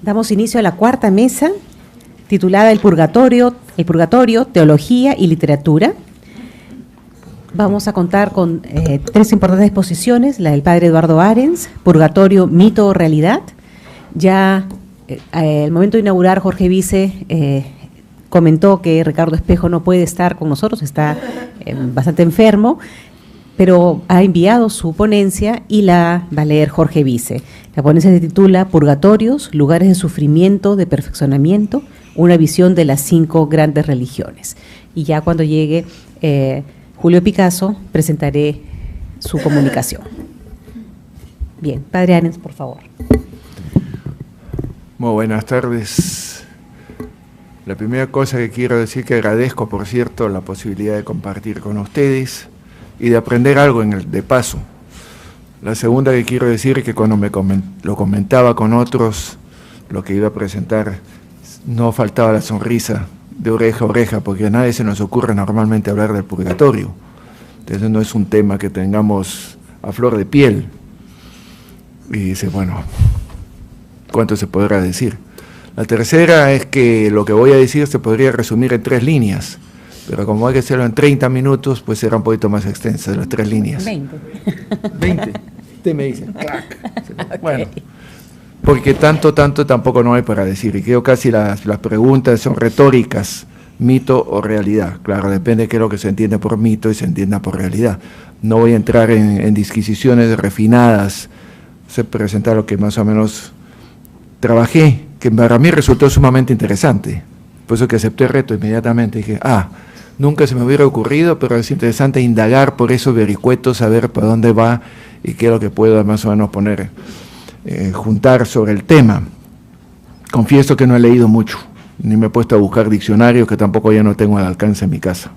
Damos inicio a la cuarta mesa, titulada El Purgatorio, Teología y Literatura. Vamos a contar con tres importantes exposiciones, la del padre Eduardo Arens, Purgatorio, Mito o Realidad. Ya al momento de inaugurar, Jorge Vice comentó que Ricardo Espejo no puede estar con nosotros, está bastante enfermo, pero ha enviado su ponencia y la va a leer Jorge Vice. La ponencia se titula Purgatorios, lugares de sufrimiento, de perfeccionamiento, una visión de las 5 grandes religiones. Y ya cuando llegue Julio Picasso, presentaré su comunicación. Bien, padre Arens, por favor. Muy buenas tardes. La primera cosa que quiero decir que agradezco, por cierto, la posibilidad de compartir con ustedes y de aprender algo de paso. La segunda que quiero decir es que cuando lo comentaba con otros, lo que iba a presentar, no faltaba la sonrisa de oreja a oreja, porque a nadie se nos ocurre normalmente hablar del purgatorio. Entonces no es un tema que tengamos a flor de piel. Y dice, bueno, ¿cuánto se podrá decir? La tercera es que lo que voy a decir se podría resumir en 3 líneas, pero como hay que hacerlo en 30 minutos, pues será un poquito más extensa de las 3 líneas. 20. 20. Usted me dice, crack. Okay. Bueno, porque tanto tampoco no hay para decir, y creo casi las preguntas son retóricas, mito o realidad. Claro, depende de qué es lo que se entiende por mito y se entienda por realidad. No voy a entrar en disquisiciones refinadas, sé presentar lo que más o menos trabajé, que para mí resultó sumamente interesante. Por eso que acepté el reto inmediatamente. Dije, nunca se me hubiera ocurrido, pero es interesante indagar por esos vericuetos, saber por dónde va y qué es lo que puedo más o menos poner, juntar sobre el tema. Confieso que no he leído mucho, ni me he puesto a buscar diccionarios, que tampoco ya no tengo al alcance en mi casa.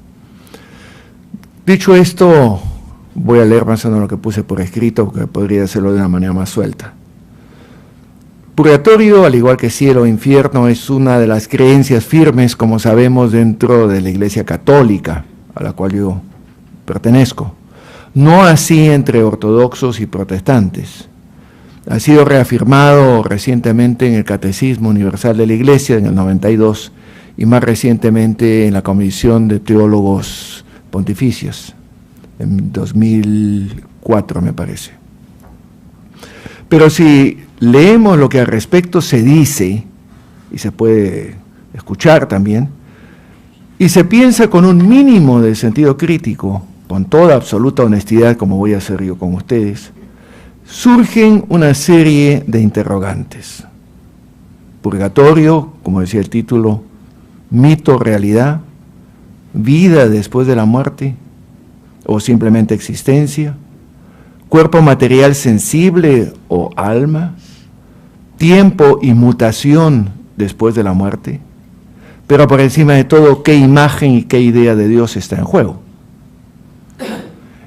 Dicho esto, voy a leer más o menos lo que puse por escrito, porque podría hacerlo de una manera más suelta. Purgatorio, al igual que cielo o infierno, es una de las creencias firmes, como sabemos, dentro de la Iglesia Católica, a la cual yo pertenezco. No así entre ortodoxos y protestantes. Ha sido reafirmado recientemente en el Catecismo Universal de la Iglesia, en el 92, y más recientemente en la Comisión de Teólogos Pontificios, en 2004 me parece. Pero si leemos lo que al respecto se dice, y se puede escuchar también, y se piensa con un mínimo de sentido crítico, con toda absoluta honestidad, como voy a hacer yo con ustedes, surgen una serie de interrogantes. Purgatorio, como decía el título, mito, realidad, vida después de la muerte, o simplemente existencia, cuerpo material sensible o alma, tiempo y mutación después de la muerte, pero por encima de todo, ¿qué imagen y qué idea de Dios está en juego?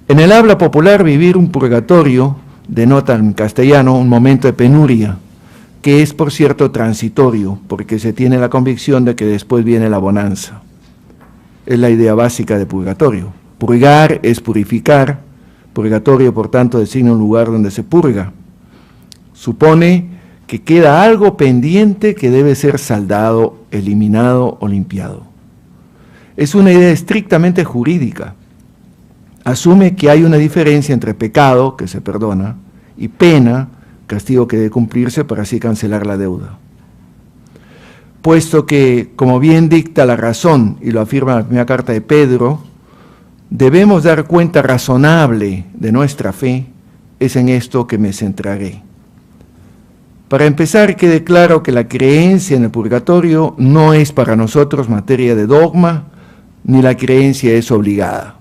En el habla popular, vivir un purgatorio denota en castellano un momento de penuria, que es, por cierto, transitorio, porque se tiene la convicción de que después viene la bonanza. Es la idea básica de purgatorio. Purgar es purificar. Purgatorio, por tanto, designa un lugar donde se purga. Supone que queda algo pendiente que debe ser saldado, eliminado o limpiado. Es una idea estrictamente jurídica. Asume que hay una diferencia entre pecado, que se perdona, y pena, castigo que debe cumplirse para así cancelar la deuda. Puesto que, como bien dicta la razón, y lo afirma la primera carta de Pedro, debemos dar cuenta razonable de nuestra fe, es en esto que me centraré. Para empezar, quede claro que la creencia en el purgatorio no es para nosotros materia de dogma, ni la creencia es obligada.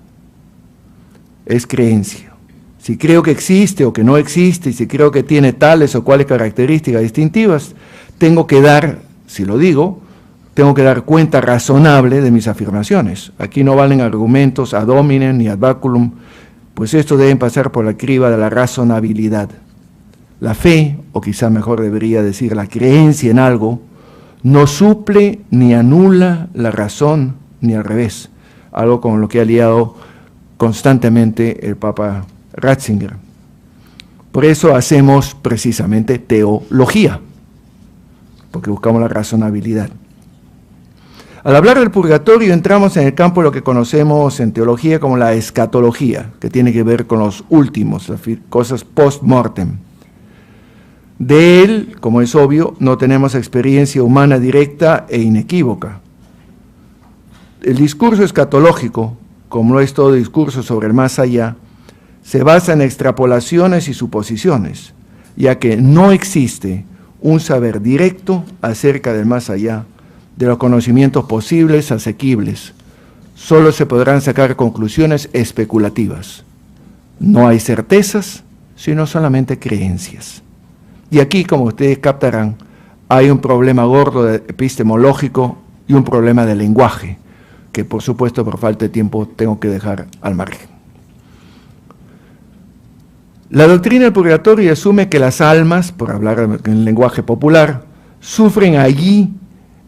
Es creencia. Si creo que existe o que no existe, y si creo que tiene tales o cuales características distintivas, tengo que dar, si lo digo, tengo que dar cuenta razonable de mis afirmaciones. Aquí no valen argumentos ad hominem ni ad baculum, pues estos deben pasar por la criba de la razonabilidad. La fe, o quizá mejor debería decir la creencia en algo, no suple ni anula la razón, ni al revés, algo con lo que ha liado constantemente el Papa Ratzinger. Por eso hacemos precisamente teología. porque buscamos la razonabilidad. Al hablar del purgatorio entramos en el campo de lo que conocemos en teología como la escatología, que tiene que ver con los últimos, las cosas post-mortem. De él, como es obvio, no tenemos experiencia humana directa e inequívoca. El discurso escatológico, como lo es todo discurso sobre el más allá, se basa en extrapolaciones y suposiciones, ya que no existe un saber directo acerca del más allá, de los conocimientos posibles, asequibles. Solo se podrán sacar conclusiones especulativas. No hay certezas, sino solamente creencias. Y aquí, como ustedes captarán, hay un problema gordo epistemológico y un problema de lenguaje, que por supuesto por falta de tiempo tengo que dejar al margen. La doctrina del purgatorio asume que las almas, por hablar en el lenguaje popular, sufren allí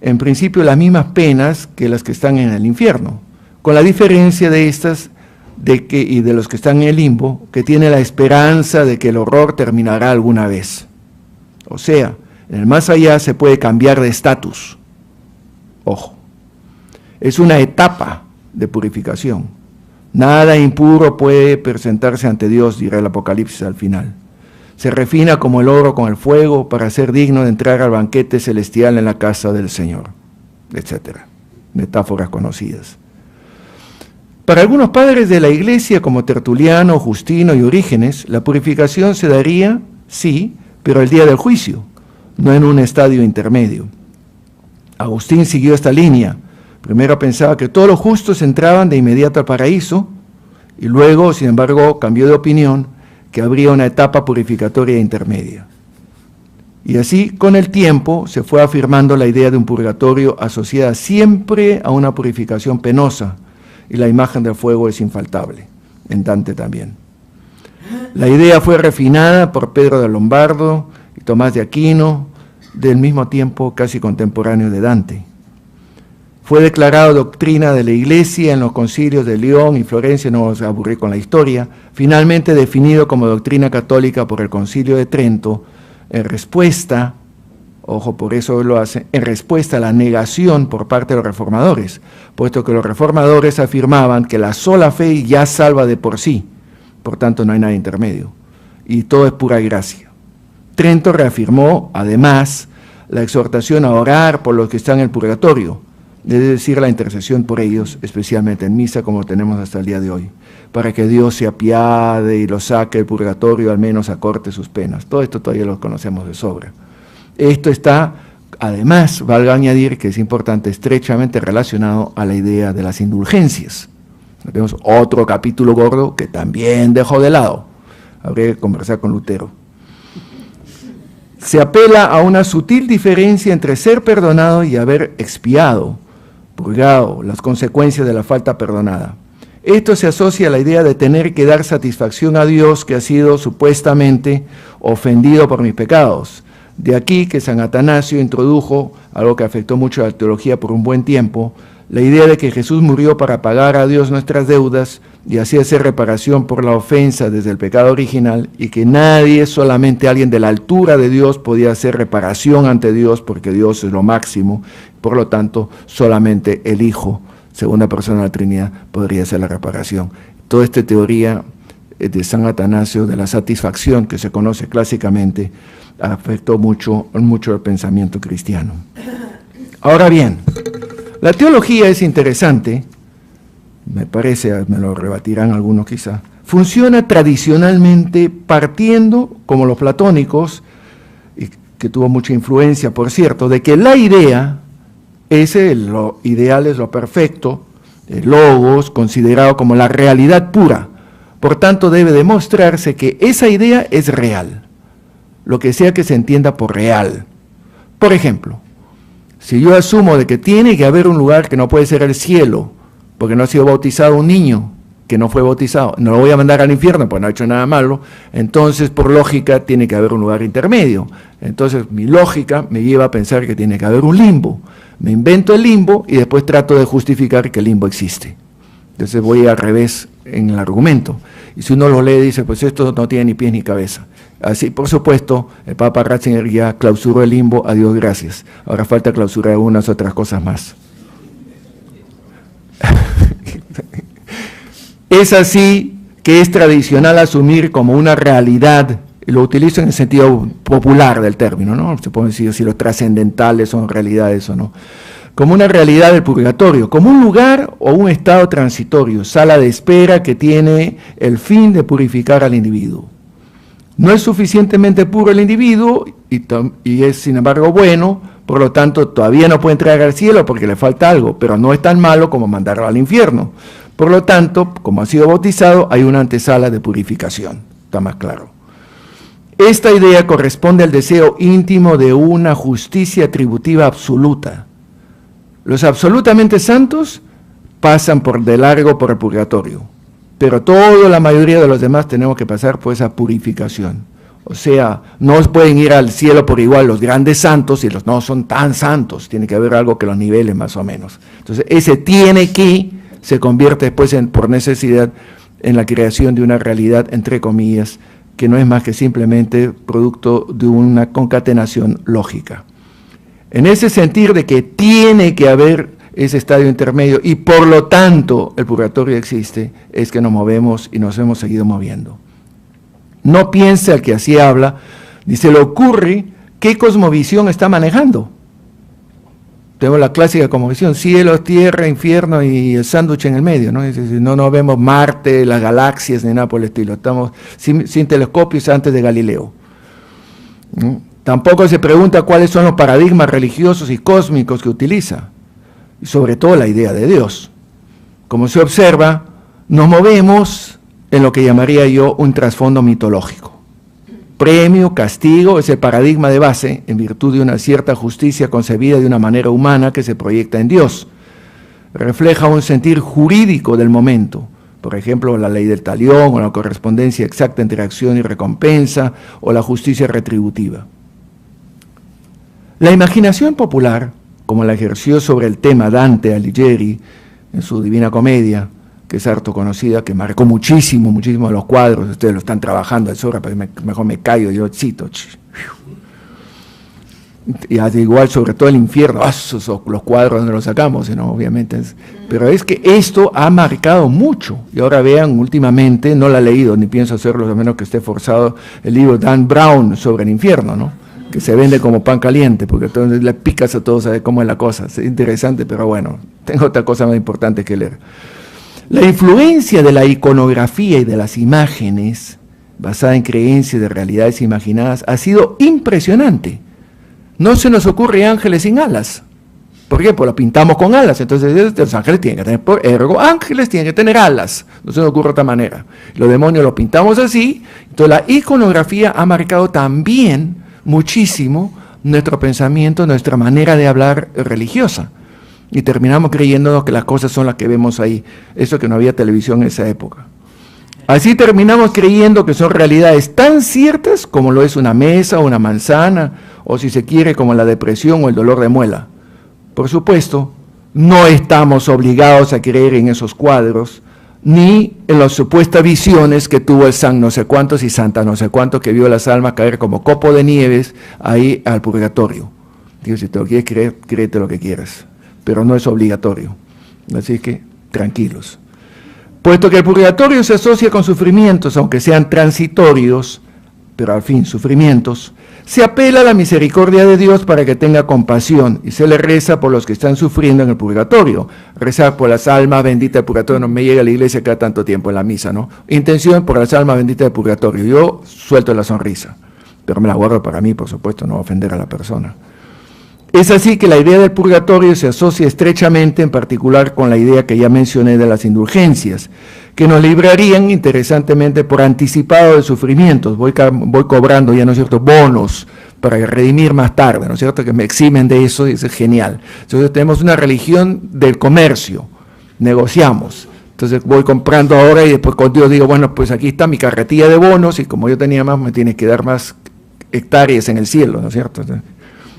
en principio las mismas penas que las que están en el infierno, con la diferencia de estas y de los que están en el limbo, que tiene la esperanza de que el horror terminará alguna vez. O sea, en el más allá se puede cambiar de estatus. Ojo, es una etapa de purificación. Nada impuro puede presentarse ante Dios, dirá el Apocalipsis al final. Se refina como el oro con el fuego para ser digno de entrar al banquete celestial en la casa del Señor, etc. Metáforas conocidas. Para algunos padres de la Iglesia, como Tertuliano, Justino y Orígenes, la purificación se daría, sí, pero el día del juicio, no en un estadio intermedio. Agustín siguió esta línea. Primero pensaba que todos los justos entraban de inmediato al paraíso, y luego, sin embargo, cambió de opinión, que habría una etapa purificatoria intermedia. Y así, con el tiempo, se fue afirmando la idea de un purgatorio asociada siempre a una purificación penosa, y la imagen del fuego es infaltable, en Dante también. La idea fue refinada por Pedro de Lombardo y Tomás de Aquino, del mismo tiempo casi contemporáneo de Dante. Fue declarado doctrina de la Iglesia en los concilios de León y Florencia, no os aburrí con la historia, finalmente definido como doctrina católica por el Concilio de Trento, en respuesta, ojo, por eso lo hace, en respuesta a la negación por parte de los reformadores, puesto que los reformadores afirmaban que la sola fe ya salva de por sí, por tanto no hay nada intermedio, y todo es pura gracia. Trento reafirmó, además, la exhortación a orar por los que están en el purgatorio, es decir, la intercesión por ellos, especialmente en misa, como tenemos hasta el día de hoy, para que Dios se apiade y los saque del purgatorio, al menos acorte sus penas. Todo esto todavía lo conocemos de sobra. Esto está, además, valga añadir que es importante, estrechamente relacionado a la idea de las indulgencias. Tenemos otro capítulo gordo que también dejó de lado. Habría que conversar con Lutero. Se apela a una sutil diferencia entre ser perdonado y haber expiado, purgado, las consecuencias de la falta perdonada. Esto se asocia a la idea de tener que dar satisfacción a Dios que ha sido supuestamente ofendido por mis pecados. De aquí que San Atanasio introdujo, algo que afectó mucho a la teología por un buen tiempo, la idea de que Jesús murió para pagar a Dios nuestras deudas y así hacer reparación por la ofensa desde el pecado original, y que nadie, solamente alguien de la altura de Dios, podía hacer reparación ante Dios, porque Dios es lo máximo, por lo tanto, solamente el Hijo, segunda persona de la Trinidad, podría hacer la reparación. Toda esta teoría de San Atanasio, de la satisfacción que se conoce clásicamente, afectó mucho el pensamiento cristiano. Ahora bien, la teología es interesante, me parece, me lo rebatirán algunos quizá, funciona tradicionalmente partiendo, como los platónicos, y que tuvo mucha influencia, por cierto, de que la idea lo ideal, es lo perfecto, el logos, considerado como la realidad pura. Por tanto, debe demostrarse que esa idea es real, lo que sea que se entienda por real. Por ejemplo, si yo asumo de que tiene que haber un lugar que no puede ser el cielo, porque no ha sido bautizado un niño que no fue bautizado, no lo voy a mandar al infierno porque no ha hecho nada malo, entonces por lógica tiene que haber un lugar intermedio. Entonces mi lógica me lleva a pensar que tiene que haber un limbo. Me invento el limbo y después trato de justificar que el limbo existe. Entonces voy al revés en el argumento. y si uno lo lee dice, pues esto no tiene ni pies ni cabeza. Así, por supuesto, el Papa Ratzinger ya clausuró el limbo, a Dios gracias. Ahora falta clausurar algunas otras cosas más. Es así que es tradicional asumir como una realidad, y lo utilizo en el sentido popular del término, ¿no? Se puede decir si los trascendentales son realidades o no. Como una realidad del purgatorio, como un lugar o un estado transitorio, sala de espera que tiene el fin de purificar al individuo. No es suficientemente puro el individuo y es sin embargo bueno, por lo tanto todavía no puede entrar al cielo porque le falta algo, pero no es tan malo como mandarlo al infierno. Por lo tanto, como ha sido bautizado, hay una antesala de purificación, está más claro. Esta idea corresponde al deseo íntimo de una justicia atributiva absoluta. Los absolutamente santos pasan de largo por el purgatorio, pero la mayoría de los demás tenemos que pasar por esa purificación. O sea, no pueden ir al cielo por igual los grandes santos y los no son tan santos, tiene que haber algo que los nivele más o menos. Entonces, ese tiene que se convierte después por necesidad en la creación de una realidad, entre comillas, que no es más que simplemente producto de una concatenación lógica. En ese sentido de que tiene que haber ese estadio intermedio y por lo tanto el purgatorio existe, es que nos movemos y nos hemos seguido moviendo. No piense al que así habla, ni se le ocurre qué cosmovisión está manejando. Tenemos la clásica cosmovisión, cielo, tierra, infierno y el sándwich en el medio, ¿no? No vemos Marte, las galaxias, ni nada por el estilo. Estamos sin telescopios antes de Galileo. ¿No? Tampoco se pregunta cuáles son los paradigmas religiosos y cósmicos que utiliza. Y sobre todo la idea de Dios. Como se observa, nos movemos en lo que llamaría yo un trasfondo mitológico. Premio, castigo, es el paradigma de base en virtud de una cierta justicia concebida de una manera humana que se proyecta en Dios. Refleja un sentir jurídico del momento, por ejemplo, la ley del talión o la correspondencia exacta entre acción y recompensa o la justicia retributiva. La imaginación popular, como la ejerció sobre el tema Dante Alighieri en su Divina Comedia, que es harto conocida, que marcó muchísimo de los cuadros, ustedes lo están trabajando de sobra, pero mejor me callo, yo cito. Y igual, sobre todo el infierno, los cuadros donde los sacamos, ¿no? Obviamente. Pero es que esto ha marcado mucho. Y ahora vean, últimamente, no lo he leído, ni pienso hacerlo, a menos que esté forzado, el libro Dan Brown sobre el infierno, ¿no? Que se vende como pan caliente, porque entonces le picas a todos, sabe cómo es la cosa. Es interesante, pero bueno, tengo otra cosa más importante que leer. La influencia de la iconografía y de las imágenes, basada en creencias de realidades imaginadas, ha sido impresionante. No se nos ocurre ángeles sin alas. ¿Por qué? Pues lo pintamos con alas. Entonces los ángeles tienen que tener, ergo, ángeles tienen que tener alas. No se nos ocurre de otra manera. Los demonios los pintamos así. Entonces la iconografía ha marcado también muchísimo nuestro pensamiento, nuestra manera de hablar religiosa. Y terminamos creyéndonos que las cosas son las que vemos ahí. Eso que no había televisión en esa época. Así terminamos creyendo que son realidades tan ciertas como lo es una mesa o una manzana, o si se quiere como la depresión o el dolor de muela. Por supuesto, no estamos obligados a creer en esos cuadros, ni en las supuestas visiones que tuvo el san no sé cuántos y santa no sé cuántos, que vio las almas caer como copo de nieves ahí al purgatorio. Digo, si te lo quieres creer, créete lo que quieras, pero no es obligatorio. Así que, tranquilos. Puesto que el purgatorio se asocia con sufrimientos, aunque sean transitorios, pero al fin sufrimientos, se apela a la misericordia de Dios para que tenga compasión y se le reza por los que están sufriendo en el purgatorio. Rezar por las almas benditas del purgatorio, no me llega a la iglesia cada tanto tiempo en la misa, ¿no? Intención por las almas benditas del purgatorio. Yo suelto la sonrisa, pero me la guardo para mí, por supuesto, no ofender a la persona. Es así que la idea del purgatorio se asocia estrechamente, en particular con la idea que ya mencioné de las indulgencias, que nos librarían interesantemente por anticipado de sufrimientos. Voy cobrando ya, ¿no es cierto?, bonos para redimir más tarde, ¿no es cierto?, que me eximen de eso, y eso es genial. Entonces tenemos una religión del comercio, negociamos. Entonces voy comprando ahora y después con Dios digo, bueno, pues aquí está mi carretilla de bonos y como yo tenía más, me tienes que dar más hectáreas en el cielo, ¿no es cierto?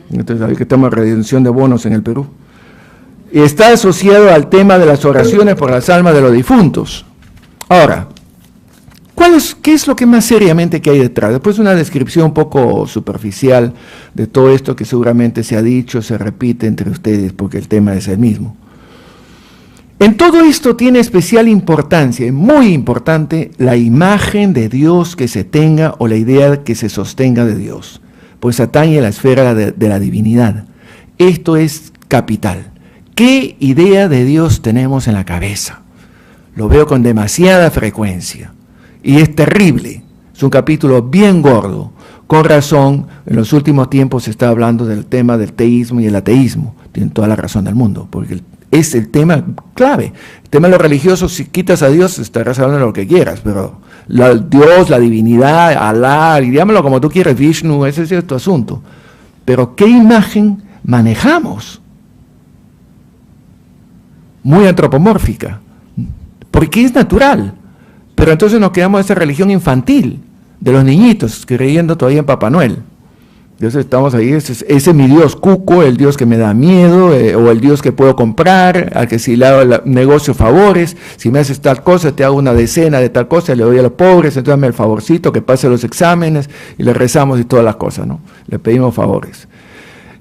Entonces ahí que estamos en redención de bonos en el Perú. Y está asociado al tema de las oraciones por las almas de los difuntos. Ahora, ¿Qué es lo que más seriamente que hay detrás? Después una descripción un poco superficial de todo esto que seguramente se ha dicho, se repite entre ustedes, porque el tema es el mismo. En todo esto tiene especial importancia, y muy importante, la imagen de Dios que se tenga o la idea que se sostenga de Dios, pues atañe a la esfera de la divinidad. Esto es capital. ¿Qué idea de Dios tenemos en la cabeza? Lo veo con demasiada frecuencia y es terrible. Es un capítulo bien gordo. Con razón, en los últimos tiempos se está hablando del tema del teísmo y el ateísmo. Tienen toda la razón del mundo, porque es el tema clave. El tema de lo religioso, si quitas a Dios, estarás hablando de lo que quieras, pero Dios, la divinidad, Alá, y llámalo como tú quieras, Vishnu, ese es tu asunto. Pero ¿qué imagen manejamos? Muy antropomórfica, porque es natural. Pero entonces nos quedamos en esa religión infantil, de los niñitos, creyendo todavía en Papá Noel. Entonces estamos ahí, ese es mi Dios cuco, el Dios que me da miedo, o el Dios que puedo comprar, al que si le hago negocio favores, si me haces tal cosa, te hago una decena de tal cosa, le doy a los pobres, entonces dame el favorcito, que pase los exámenes, y le rezamos y todas las cosas, ¿no? Le pedimos favores.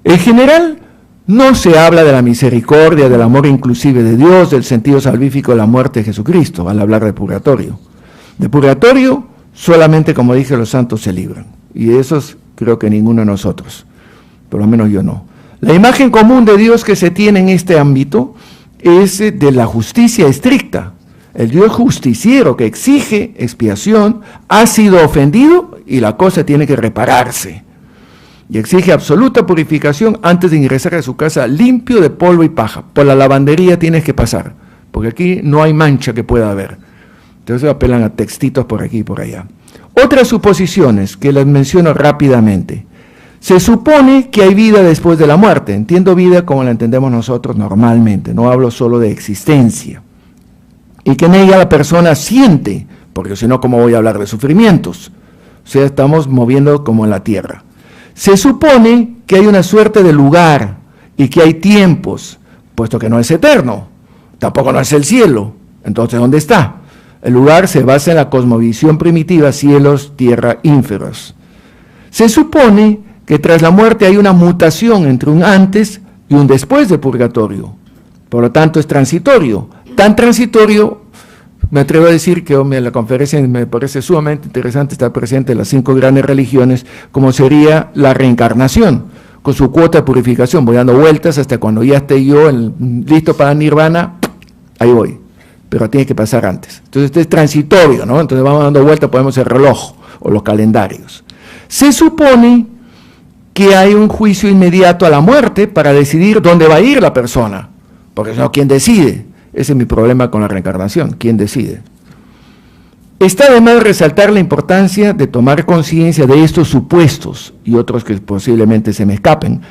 En general, no se habla de la misericordia, del amor inclusive de Dios, del sentido salvífico de la muerte de Jesucristo, al hablar de purgatorio. De purgatorio, solamente, como dije, los santos se libran, y esos creo que ninguno de nosotros, por lo menos yo no. La imagen común de Dios que se tiene en este ámbito es de la justicia estricta. El Dios justiciero que exige expiación ha sido ofendido y la cosa tiene que repararse. Y exige absoluta purificación antes de ingresar a su casa limpio de polvo y paja. Por la lavandería tienes que pasar, porque aquí no hay mancha que pueda haber. Entonces apelan a textitos por aquí y por allá. Otras suposiciones que las menciono rápidamente. Se supone que hay vida después de la muerte. Entiendo vida como la entendemos nosotros normalmente, no hablo solo de existencia. Y que en ella la persona siente, porque si no, ¿cómo voy a hablar de sufrimientos? O sea, estamos moviendo como en la tierra. Se supone que hay una suerte de lugar y que hay tiempos, puesto que no es eterno, tampoco no es el cielo. Entonces, ¿dónde está? El lugar se basa en la cosmovisión primitiva, cielos, tierra, ínferos. Se supone que tras la muerte hay una mutación entre un antes y un después del purgatorio. Por lo tanto, es transitorio. Tan transitorio, me atrevo a decir que en la conferencia me parece sumamente interesante estar presente en las 5 grandes religiones, como sería la reencarnación, con su cuota de purificación. Voy dando vueltas hasta cuando ya esté yo listo para Nirvana, ahí voy. Pero tiene que pasar antes. Entonces, esto es transitorio, ¿no? Entonces vamos dando vueltas, podemos el reloj o los calendarios. Se supone que hay un juicio inmediato a la muerte para decidir dónde va a ir la persona, porque si no, ¿quién decide? Ese es mi problema con la reencarnación, ¿quién decide? Está de más resaltar la importancia de tomar conciencia de estos supuestos y otros que posiblemente se me escapen,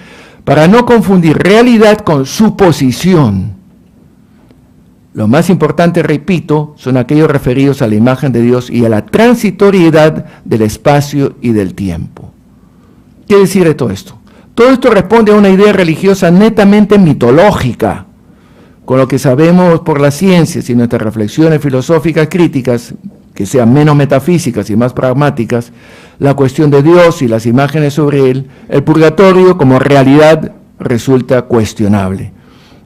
para no confundir realidad con suposición. Lo más importante, repito, son aquellos referidos a la imagen de Dios y a la transitoriedad del espacio y del tiempo. ¿Qué decir de todo esto? Todo esto responde a una idea religiosa netamente mitológica. Con lo que sabemos por las ciencias y nuestras reflexiones filosóficas críticas, que sean menos metafísicas y más pragmáticas, la cuestión de Dios y las imágenes sobre él, el purgatorio como realidad resulta cuestionable.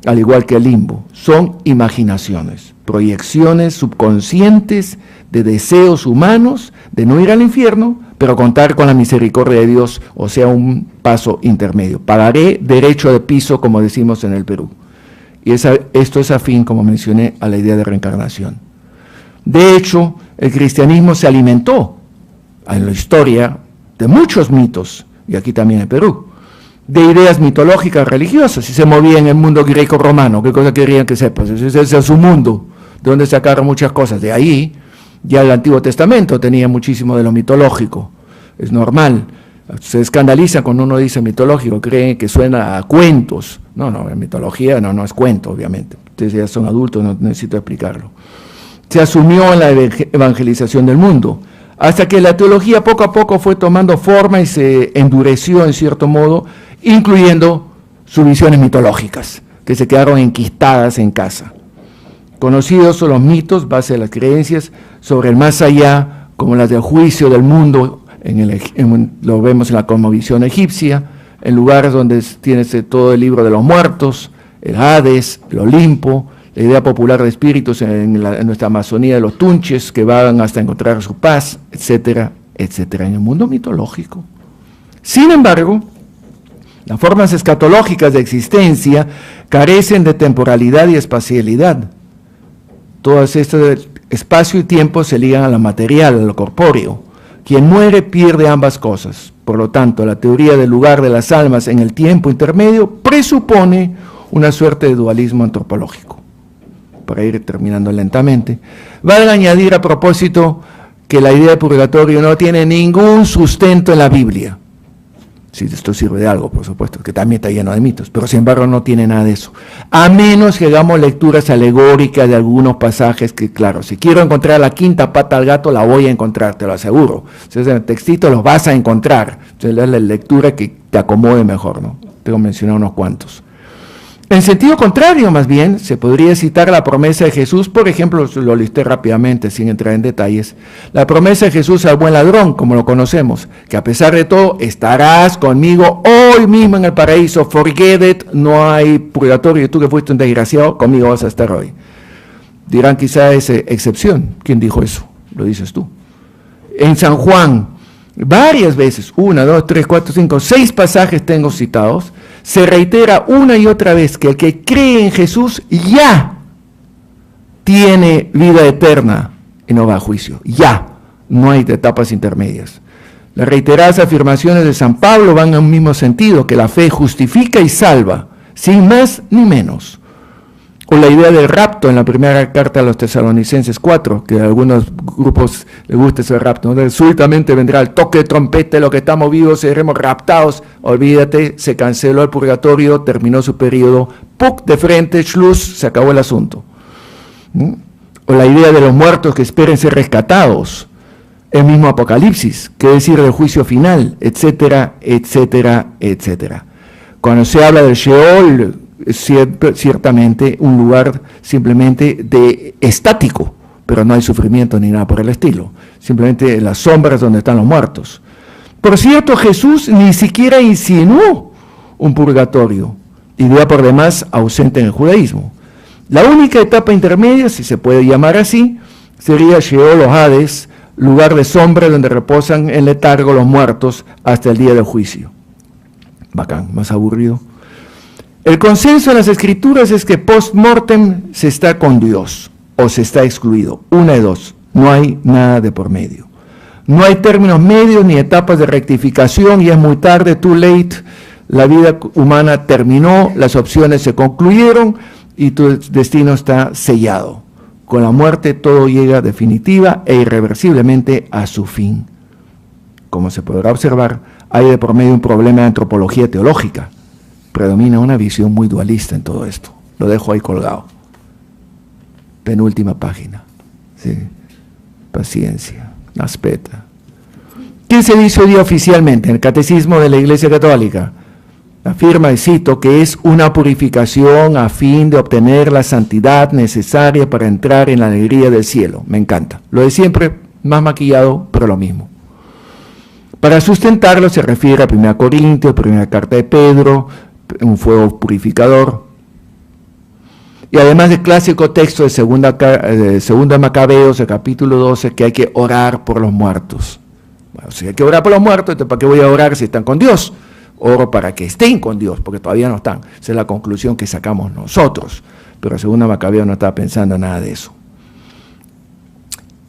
Al igual que el limbo, son imaginaciones, proyecciones subconscientes de deseos humanos de no ir al infierno, pero contar con la misericordia de Dios, o sea, un paso intermedio. Pagaré derecho de piso, como decimos en el Perú. Y esto es afín, como mencioné, a la idea de reencarnación. De hecho, el cristianismo se alimentó en la historia de muchos mitos, y aquí también en Perú, de ideas mitológicas religiosas, y se movía en el mundo greco-romano. ¿Qué cosa querían que sepas? Ese es su mundo, de donde sacaron muchas cosas. De ahí, ya el Antiguo Testamento tenía muchísimo de lo mitológico. Es normal. Se escandalizan cuando uno dice mitológico, creen que suena a cuentos. No, en mitología no es cuento, obviamente. Ustedes ya son adultos, no necesito explicarlo. Se asumió en la evangelización del mundo, hasta que la teología poco a poco fue tomando forma y se endureció en cierto modo, incluyendo sus visiones mitológicas, que se quedaron enquistadas en casa. Conocidos son los mitos, base de las creencias, sobre el más allá, como las del juicio del mundo, lo vemos en la cosmovisión egipcia, en lugares donde tienes todo el libro de los muertos, el Hades, el Olimpo, la idea popular de espíritus en nuestra Amazonía de los tunches que van hasta encontrar su paz, etcétera, etcétera, en el mundo mitológico. Sin embargo, las formas escatológicas de existencia carecen de temporalidad y espacialidad. Todas estas espacio y tiempo se ligan a lo material, a lo corpóreo. Quien muere pierde ambas cosas. Por lo tanto, la teoría del lugar de las almas en el tiempo intermedio presupone una suerte de dualismo antropológico. Para ir terminando lentamente, vale añadir a propósito que la idea de purgatorio no tiene ningún sustento en la Biblia. Si esto sirve de algo, por supuesto, que también está lleno de mitos, pero sin embargo no tiene nada de eso. A menos que hagamos lecturas alegóricas de algunos pasajes que, claro, si quiero encontrar la quinta pata al gato, la voy a encontrar, te lo aseguro. Entonces en el textito los vas a encontrar. Entonces es la lectura que te acomode mejor, ¿no? Tengo mencionado unos cuantos. En sentido contrario, más bien, se podría citar la promesa de Jesús, por ejemplo, lo listé rápidamente, sin entrar en detalles, la promesa de Jesús al buen ladrón, como lo conocemos, que a pesar de todo, estarás conmigo hoy mismo en el paraíso, forget it, no hay purgatorio, tú que fuiste un desgraciado, conmigo vas a estar hoy. Dirán quizá es excepción, ¿quién dijo eso? Lo dices tú. En San Juan, varias veces, 1, 2, 3, 4, 5, 6 pasajes tengo citados, se reitera una y otra vez que el que cree en Jesús ya tiene vida eterna y no va a juicio. Ya, no hay etapas intermedias. Las reiteradas afirmaciones de San Pablo van en un mismo sentido, que la fe justifica y salva, sin más ni menos. O la idea del rapto en la primera carta a los Tesalonicenses 4, que a algunos grupos les gusta ese rapto, ¿no? Súbitamente vendrá el toque de trompeta, los que estamos vivos seremos raptados. Olvídate, se canceló el purgatorio, terminó su periodo, ¡puc! De frente, ¡schluss! Se acabó el asunto. O la idea de los muertos que esperen ser rescatados, el mismo Apocalipsis, qué decir del juicio final, etcétera, etcétera, etcétera. Cuando se habla del Sheol, ciertamente un lugar simplemente de estático, pero no hay sufrimiento ni nada por el estilo, simplemente las sombras donde están los muertos. Por cierto, Jesús ni siquiera insinuó un purgatorio, idea por demás ausente en el judaísmo. La única etapa intermedia, si se puede llamar así, sería Sheol o Hades, lugar de sombra donde reposan en letargo los muertos hasta el día del juicio. Bacán, más aburrido. El consenso en las escrituras es que post-mortem se está con Dios o se está excluido. Una de dos, no hay nada de por medio. No hay términos medios ni etapas de rectificación y es muy tarde, too late. La vida humana terminó, las opciones se concluyeron y tu destino está sellado. Con la muerte todo llega definitiva e irreversiblemente a su fin. Como se podrá observar, hay de por medio un problema de antropología teológica. Predomina una visión muy dualista en todo esto. Lo dejo ahí colgado. Penúltima página. Sí. Paciencia. Aspeta. ¿Qué se dice hoy día oficialmente en el Catecismo de la Iglesia Católica? Afirma, y cito, que es una purificación a fin de obtener la santidad necesaria para entrar en la alegría del cielo. Me encanta. Lo de siempre, más maquillado, pero lo mismo. Para sustentarlo se refiere a 1 Corintios, primera carta de Pedro, un fuego purificador. Y además del clásico texto de segunda Macabeos, el capítulo 12, que hay que orar por los muertos. Bueno, si hay que orar por los muertos, entonces ¿para qué voy a orar si están con Dios? Oro para que estén con Dios, porque todavía no están. Esa es la conclusión que sacamos nosotros. Pero segunda Macabeos no estaba pensando en nada de eso.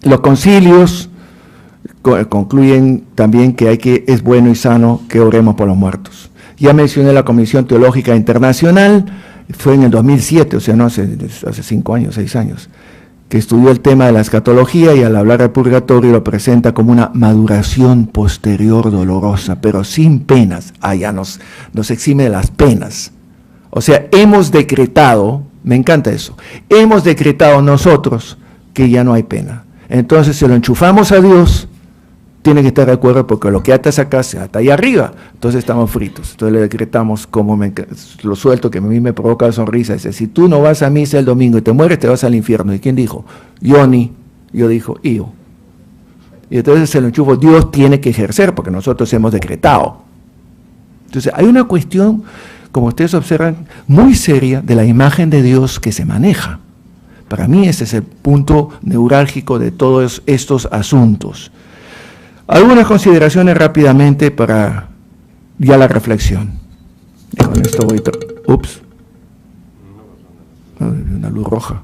Los concilios concluyen también que es bueno y sano que oremos por los muertos. Ya mencioné la Comisión Teológica Internacional, fue en el 2007, o sea, no hace 5 años, 6 años, que estudió el tema de la escatología y al hablar del purgatorio lo presenta como una maduración posterior dolorosa, pero sin penas. Ya nos exime de las penas. O sea, hemos decretado, me encanta eso, hemos decretado nosotros que ya no hay pena. Entonces, si lo enchufamos a Dios, tiene que estar de acuerdo porque lo que atas acá se ata allá arriba, entonces estamos fritos. Entonces le decretamos, como lo suelto, que a mí me provoca sonrisa, dice, si tú no vas a misa el domingo y te mueres, te vas al infierno. ¿Y quién dijo? Johnny. Yo dijo, yo. y entonces el enchufo Dios tiene que ejercer porque nosotros hemos decretado. Entonces hay una cuestión, como ustedes observan, muy seria de la imagen de Dios que se maneja. Para mí ese es el punto neurálgico de todos estos asuntos. Algunas consideraciones rápidamente para ya la reflexión. Y con esto voy... Ups. Una luz roja.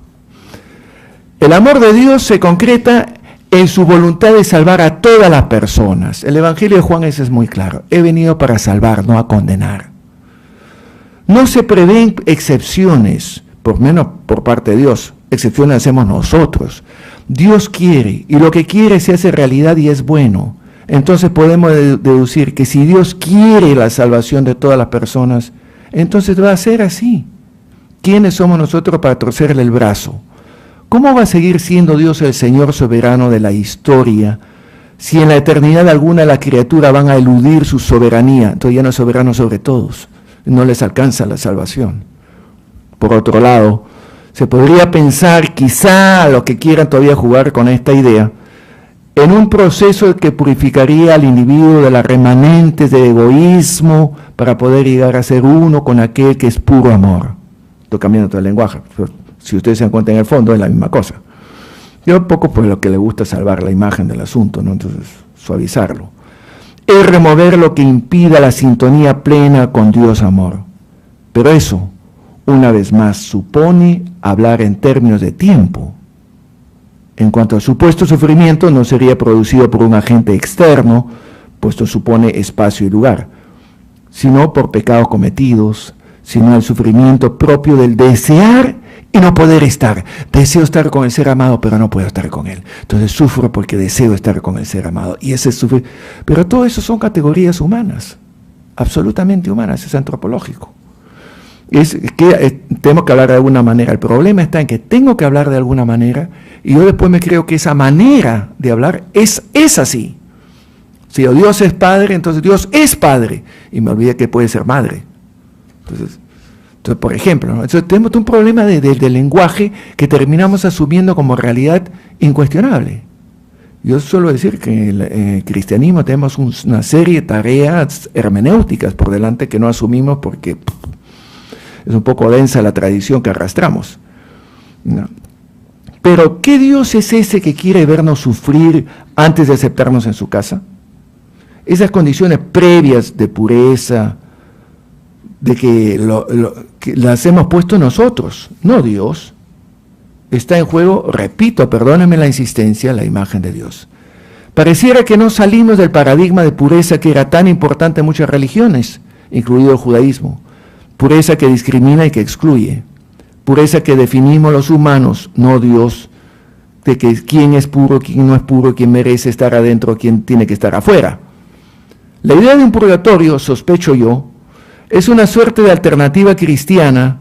El amor de Dios se concreta en su voluntad de salvar a todas las personas. El Evangelio de Juan ese es muy claro. He venido para salvar, no a condenar. No se prevén excepciones, por menos por parte de Dios. Excepciones hacemos nosotros. Dios quiere, y lo que quiere se hace realidad y es bueno. Entonces podemos deducir que si Dios quiere la salvación de todas las personas, entonces va a ser así. ¿Quiénes somos nosotros para torcerle el brazo? ¿Cómo va a seguir siendo Dios el Señor soberano de la historia si en la eternidad alguna las criaturas van a eludir su soberanía? Entonces ya no es soberano sobre todos, no les alcanza la salvación. Por otro lado, se podría pensar, quizá a los que quieran todavía jugar con esta idea, en un proceso que purificaría al individuo de las remanentes de egoísmo para poder llegar a ser uno con aquel que es puro amor. Estoy cambiando todo el lenguaje, pero si ustedes se dan cuenta en el fondo es la misma cosa. Yo un poco por lo que le gusta salvar la imagen del asunto, ¿no? Entonces suavizarlo. Es remover lo que impida la sintonía plena con Dios amor. Pero eso, una vez más, supone hablar en términos de tiempo. En cuanto al supuesto sufrimiento, no sería producido por un agente externo, puesto supone espacio y lugar, sino por pecados cometidos, sino el sufrimiento propio del desear y no poder estar. Deseo estar con el ser amado, pero no puedo estar con él. Entonces sufro porque deseo estar con el ser amado. Y ese sufrir. Pero todo eso son categorías humanas, absolutamente humanas, es antropológico. Es que tengo que hablar de alguna manera. El problema está en que tengo que hablar de alguna manera y yo después me creo que esa manera de hablar es así. Si Dios es padre, entonces Dios es padre y me olvidé que puede ser madre. Entonces por ejemplo, ¿no? Entonces tenemos un problema del lenguaje que terminamos asumiendo como realidad incuestionable. Yo suelo decir que en el cristianismo tenemos una serie de tareas hermenéuticas por delante que no asumimos porque es un poco densa la tradición que arrastramos, ¿no? Pero, ¿qué Dios es ese que quiere vernos sufrir antes de aceptarnos en su casa? Esas condiciones previas de pureza, de que las hemos puesto nosotros, no Dios. Está en juego, repito, perdónenme la insistencia, la imagen de Dios. Pareciera que no salimos del paradigma de pureza que era tan importante en muchas religiones, incluido el judaísmo. Pureza que discrimina y que excluye. Pureza que definimos los humanos, no Dios, de que quién es puro, quién no es puro, quién merece estar adentro, quién tiene que estar afuera. La idea de un purgatorio, sospecho yo, es una suerte de alternativa cristiana,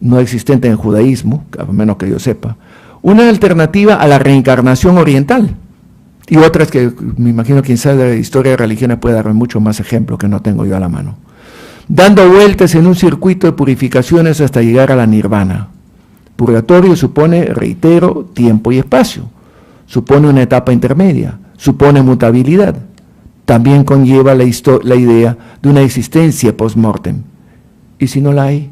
no existente en el judaísmo, a menos que yo sepa, una alternativa a la reencarnación oriental. Y otras que me imagino quien sabe de la historia de religiones puede darme mucho más ejemplos que no tengo yo a la mano. Dando vueltas en un circuito de purificaciones hasta llegar a la nirvana. Purgatorio supone, reitero, tiempo y espacio. Supone una etapa intermedia. Supone mutabilidad. También conlleva la idea de una existencia post-mortem. ¿Y si no la hay?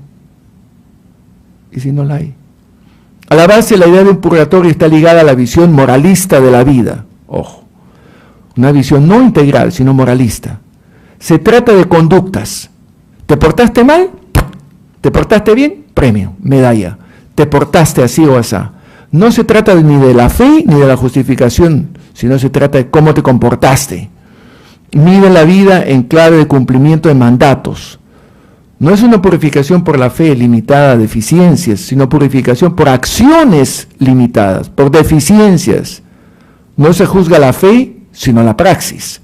¿Y si no la hay? A la base, la idea de un purgatorio está ligada a la visión moralista de la vida. Ojo, una visión no integral, sino moralista. Se trata de conductas. ¿Te portaste mal? ¿Te portaste bien? Premio, medalla. ¿Te portaste así o asá? No se trata ni de la fe ni de la justificación, sino se trata de cómo te comportaste. Mide la vida en clave de cumplimiento de mandatos. No es una purificación por la fe limitada a deficiencias, sino purificación por acciones limitadas, por deficiencias. No se juzga la fe, sino la praxis.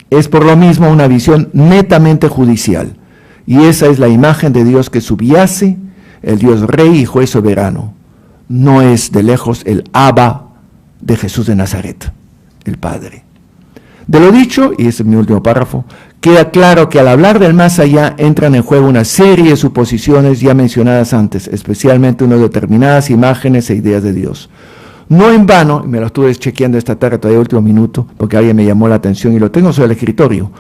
Es por lo mismo una visión netamente judicial. Y esa es la imagen de Dios que subyace, el Dios Rey y Juez soberano. No es de lejos el Abba de Jesús de Nazaret, el Padre. De lo dicho, y ese es mi último párrafo, queda claro que al hablar del más allá entran en juego una serie de suposiciones ya mencionadas antes, especialmente unas determinadas imágenes e ideas de Dios. No en vano, y me lo estuve chequeando esta tarde, todavía último minuto, porque alguien me llamó la atención y lo tengo sobre el escritorio.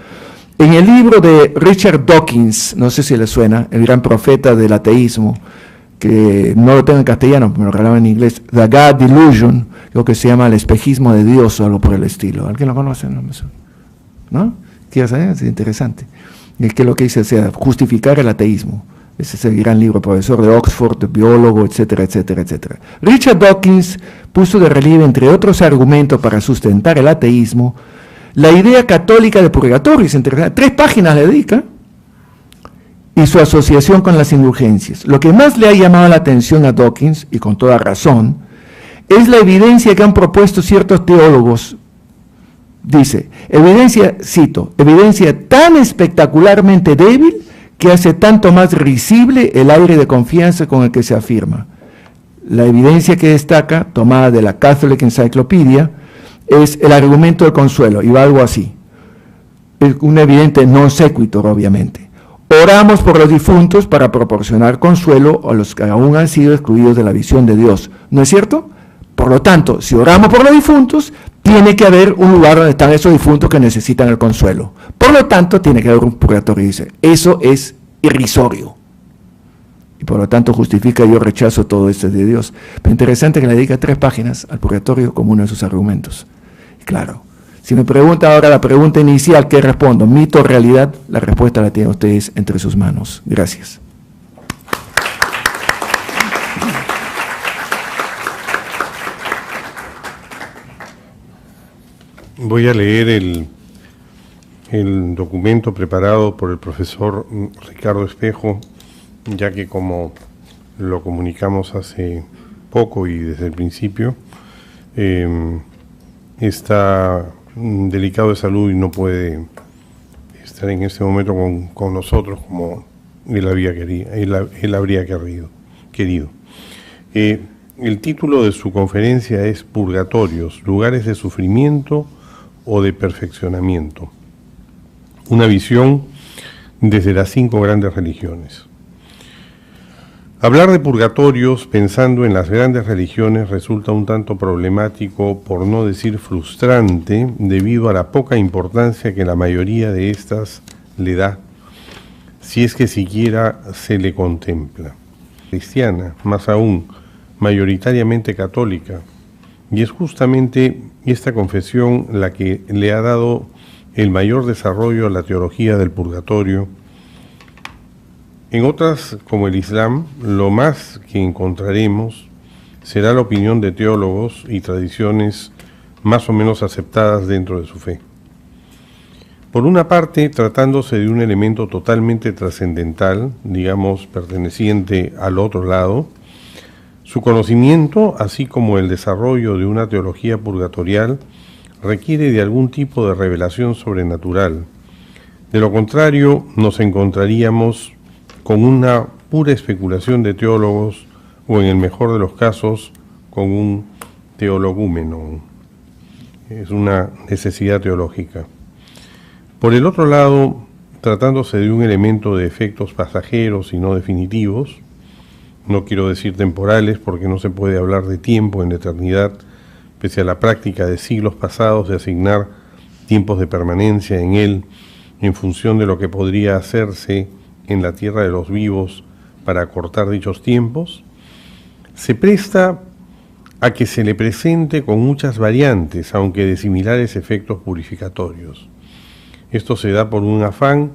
En el libro de Richard Dawkins, no sé si le suena, el gran profeta del ateísmo, que no lo tengo en castellano, me lo regalaban en inglés, The God Delusion, lo que se llama el espejismo de Dios o algo por el estilo. ¿Alguien lo conoce? ¿No? ¿Quieres saber? Es interesante. Y que lo que dice, sea, justificar el ateísmo. Ese es el gran libro, profesor de Oxford, biólogo, etcétera, etcétera, etcétera. Richard Dawkins puso de relieve, entre otros argumentos para sustentar el ateísmo, la idea católica de purgatorio, 3 páginas le dedica, y su asociación con las indulgencias. Lo que más le ha llamado la atención a Dawkins, y con toda razón, es la evidencia que han propuesto ciertos teólogos. Dice, evidencia, cito, evidencia tan espectacularmente débil que hace tanto más risible el aire de confianza con el que se afirma. La evidencia que destaca, tomada de la Catholic Encyclopedia, es el argumento del consuelo, y va algo así. Es un evidente non sequitur, obviamente. Oramos por los difuntos para proporcionar consuelo a los que aún han sido excluidos de la visión de Dios. ¿No es cierto? Por lo tanto, si oramos por los difuntos, tiene que haber un lugar donde están esos difuntos que necesitan el consuelo. Por lo tanto, tiene que haber un purgatorio. Dice, eso es irrisorio. Y por lo tanto justifica, yo rechazo todo esto de Dios. Pero interesante que le dedica 3 páginas al purgatorio como uno de sus argumentos. Y claro, si me pregunta ahora la pregunta inicial, ¿qué respondo? ¿Mito o realidad? La respuesta la tienen ustedes entre sus manos. Gracias. Voy a leer el documento preparado por el profesor Ricardo Espejo, ya que como lo comunicamos hace poco y desde el principio, está delicado de salud y no puede estar en este momento con nosotros como él habría querido. El título de su conferencia es Purgatorios, lugares de sufrimiento o de perfeccionamiento. Una visión desde las 5 grandes religiones. Hablar de purgatorios pensando en las grandes religiones resulta un tanto problemático, por no decir frustrante, debido a la poca importancia que la mayoría de estas le da, si es que siquiera se le contempla. Cristiana, más aún, mayoritariamente católica, y es justamente esta confesión la que le ha dado el mayor desarrollo a la teología del purgatorio. En otras, como el Islam, lo más que encontraremos será la opinión de teólogos y tradiciones más o menos aceptadas dentro de su fe. Por una parte, tratándose de un elemento totalmente trascendental, digamos, perteneciente al otro lado, su conocimiento, así como el desarrollo de una teología purgatorial, requiere de algún tipo de revelación sobrenatural. De lo contrario, nos encontraríamos con una pura especulación de teólogos, o en el mejor de los casos, con un teologúmeno. Es una necesidad teológica. Por el otro lado, tratándose de un elemento de efectos pasajeros y no definitivos, no quiero decir temporales porque no se puede hablar de tiempo en la eternidad, pese a la práctica de siglos pasados de asignar tiempos de permanencia en él en función de lo que podría hacerse en la tierra de los vivos para acortar dichos tiempos, se presta a que se le presente con muchas variantes, aunque de similares efectos purificatorios. Esto se da por un afán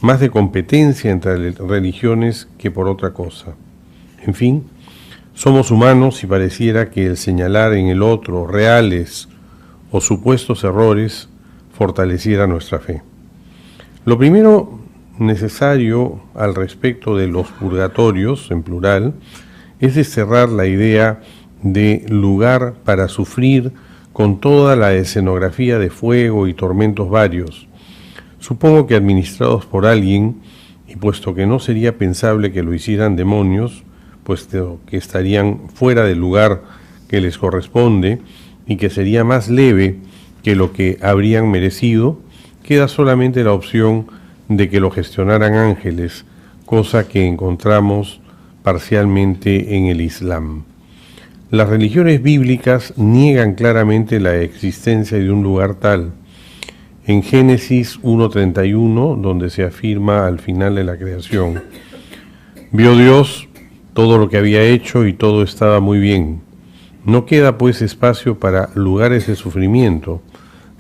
más de competencia entre religiones que por otra cosa. En fin, somos humanos y pareciera que el señalar en el otro reales o supuestos errores fortaleciera nuestra fe. Lo primero necesario al respecto de los purgatorios, en plural, es desterrar la idea de lugar para sufrir con toda la escenografía de fuego y tormentos varios. Supongo que administrados por alguien, y puesto que no sería pensable que lo hicieran demonios, puesto que estarían fuera del lugar que les corresponde y que sería más leve que lo que habrían merecido, queda solamente la opción de que lo gestionaran ángeles, cosa que encontramos parcialmente en el Islam. Las religiones bíblicas niegan claramente la existencia de un lugar tal. En Génesis 1:31, donde se afirma al final de la creación: vio Dios todo lo que había hecho y todo estaba muy bien. No queda pues espacio para lugares de sufrimiento,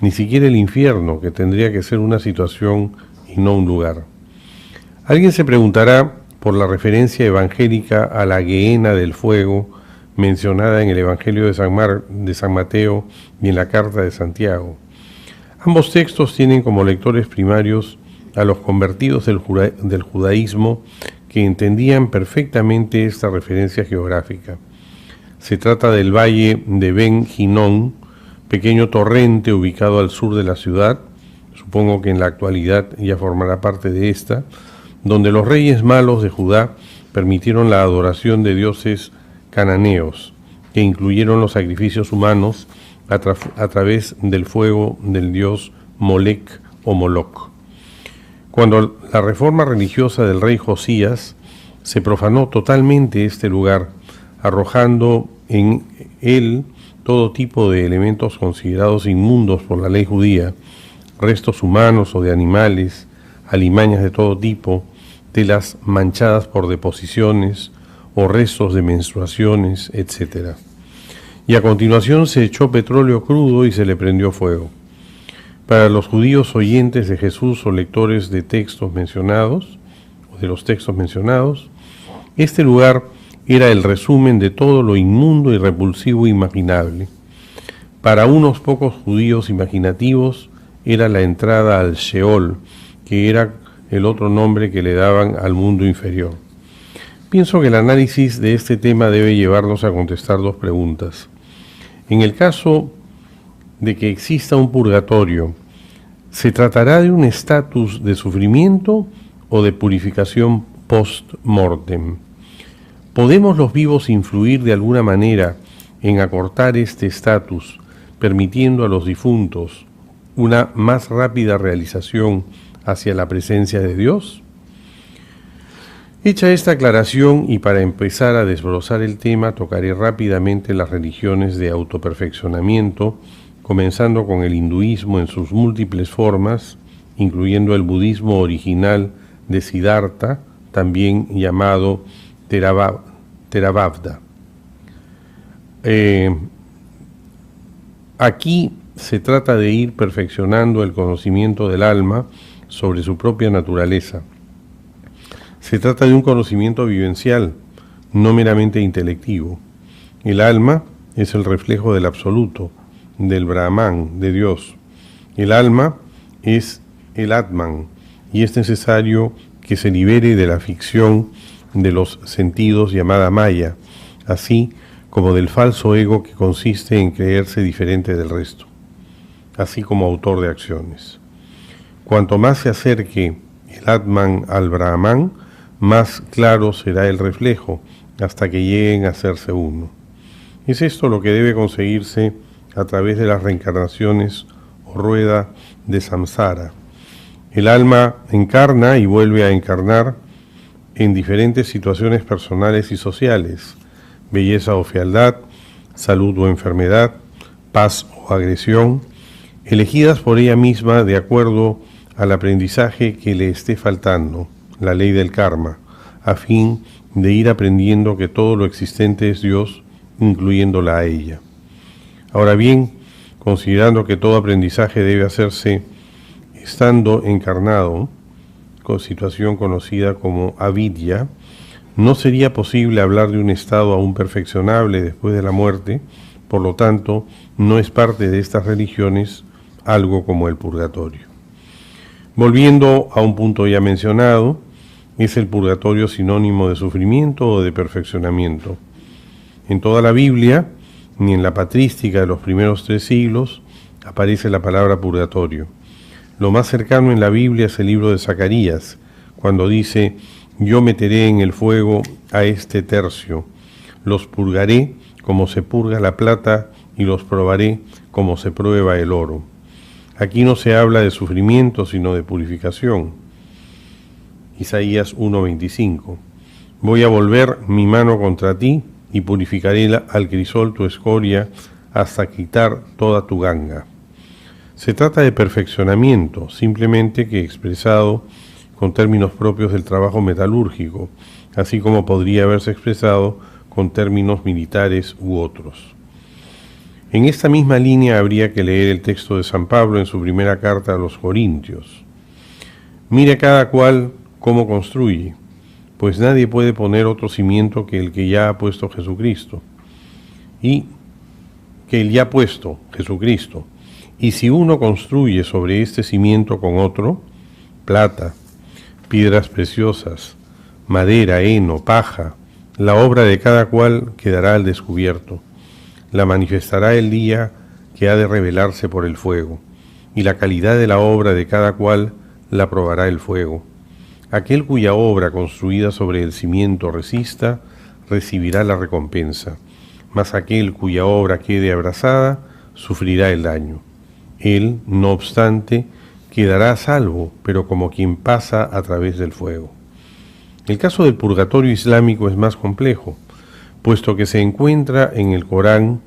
ni siquiera el infierno, que tendría que ser una situación y no un lugar. Alguien se preguntará por la referencia evangélica a la gehenna del fuego mencionada en el Evangelio de San Mateo y en la Carta de Santiago. Ambos textos tienen como lectores primarios a los convertidos del judaísmo que entendían perfectamente esta referencia geográfica. Se trata del valle de Ben Hinnom, pequeño torrente ubicado al sur de la ciudad, supongo que en la actualidad ya formará parte de esta, donde los reyes malos de Judá permitieron la adoración de dioses cananeos, que incluyeron los sacrificios humanos a través del fuego del dios Molec o Moloc. Cuando la reforma religiosa del rey Josías, se profanó totalmente este lugar, arrojando en él todo tipo de elementos considerados inmundos por la ley judía, restos humanos o de animales, alimañas de todo tipo, telas manchadas por deposiciones o restos de menstruaciones, etc. Y a continuación se echó petróleo crudo y se le prendió fuego. Para los judíos oyentes de Jesús o lectores de textos mencionados, o de los textos mencionados, este lugar era el resumen de todo lo inmundo y repulsivo imaginable. Para unos pocos judíos imaginativos era la entrada al Sheol, que era el otro nombre que le daban al mundo inferior. Pienso que el análisis de este tema debe llevarnos a contestar dos preguntas. En el caso de que exista un purgatorio, ¿se tratará de un estatus de sufrimiento o de purificación post-mortem? ¿Podemos los vivos influir de alguna manera en acortar este estatus, permitiendo a los difuntos una más rápida realización hacia la presencia de Dios? Hecha esta aclaración y para empezar a desbrozar el tema, tocaré rápidamente las religiones de autoperfeccionamiento, comenzando con el hinduismo en sus múltiples formas, incluyendo el budismo original de Siddhartha, también llamado Theravada. Aquí se trata de ir perfeccionando el conocimiento del alma sobre su propia naturaleza. Se trata de un conocimiento vivencial, no meramente intelectivo. El alma es el reflejo del absoluto, del Brahman, de Dios. El alma es el Atman y es necesario que se libere de la ficción de los sentidos llamada Maya, así como del falso ego que consiste en creerse diferente del resto, así como autor de acciones. Cuanto más se acerque el Atman al Brahman, más claro será el reflejo, hasta que lleguen a hacerse uno. Es esto lo que debe conseguirse a través de las reencarnaciones o rueda de samsara. El alma encarna y vuelve a encarnar en diferentes situaciones personales y sociales, belleza o fealdad, salud o enfermedad, paz o agresión, elegidas por ella misma de acuerdo al aprendizaje que le esté faltando, la ley del karma, a fin de ir aprendiendo que todo lo existente es Dios, incluyéndola a ella. Ahora bien, considerando que todo aprendizaje debe hacerse estando encarnado, con situación conocida como avidya, no sería posible hablar de un estado aún perfeccionable después de la muerte, por lo tanto, no es parte de estas religiones algo como el purgatorio. Volviendo a un punto ya mencionado, ¿es el purgatorio sinónimo de sufrimiento o de perfeccionamiento? En toda la Biblia, ni en la patrística de los primeros 3 siglos, aparece la palabra purgatorio. Lo más cercano en la Biblia es el libro de Zacarías, cuando dice: yo meteré en el fuego a este tercio, los purgaré como se purga la plata y los probaré como se prueba el oro. Aquí no se habla de sufrimiento, sino de purificación. Isaías 1:25. Voy a volver mi mano contra ti y purificaré al crisol tu escoria hasta quitar toda tu ganga. Se trata de perfeccionamiento, simplemente que expresado con términos propios del trabajo metalúrgico, así como podría haberse expresado con términos militares u otros. En esta misma línea habría que leer el texto de San Pablo en su primera carta a los Corintios. Mire cada cual cómo construye, pues nadie puede poner otro cimiento que el que ya ha puesto Jesucristo. Y si uno construye sobre este cimiento con otro, plata, piedras preciosas, madera, heno, paja, la obra de cada cual quedará al descubierto. La manifestará el día que ha de revelarse por el fuego, y la calidad de la obra de cada cual la probará el fuego. Aquel cuya obra construida sobre el cimiento resista, recibirá la recompensa, mas aquel cuya obra quede abrasada, sufrirá el daño. Él, no obstante, quedará a salvo, pero como quien pasa a través del fuego. El caso del purgatorio islámico es más complejo, puesto que se encuentra en el Corán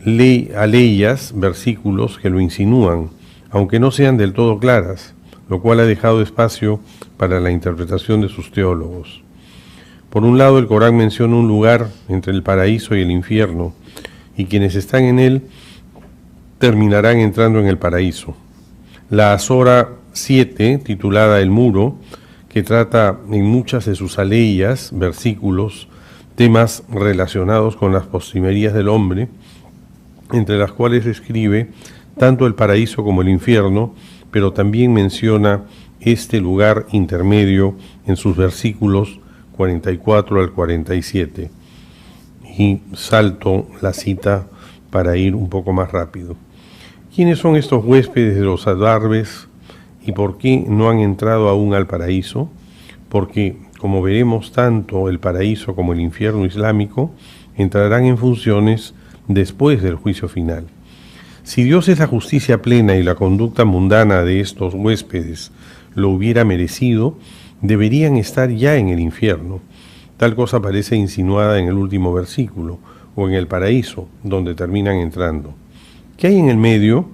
aleyas, versículos que lo insinúan, aunque no sean del todo claras, lo cual ha dejado espacio para la interpretación de sus teólogos. Por un lado, el Corán menciona un lugar entre el paraíso y el infierno, y quienes están en él terminarán entrando en el paraíso. La Sura 7, titulada El Muro, que trata en muchas de sus aleyas, versículos, temas relacionados con las postrimerías del hombre, entre las cuales escribe tanto el paraíso como el infierno, pero también menciona este lugar intermedio en sus versículos 44 al 47. Y salto la cita para ir un poco más rápido. ¿Quiénes son estos huéspedes de los adarbes y por qué no han entrado aún al paraíso? Porque, como veremos, tanto el paraíso como el infierno islámico entrarán en funciones después del juicio final. Si Dios es la justicia plena y la conducta mundana de estos huéspedes lo hubiera merecido, deberían estar ya en el infierno. Tal cosa parece insinuada en el último versículo, o en el paraíso, donde terminan entrando. ¿Qué hay en el medio?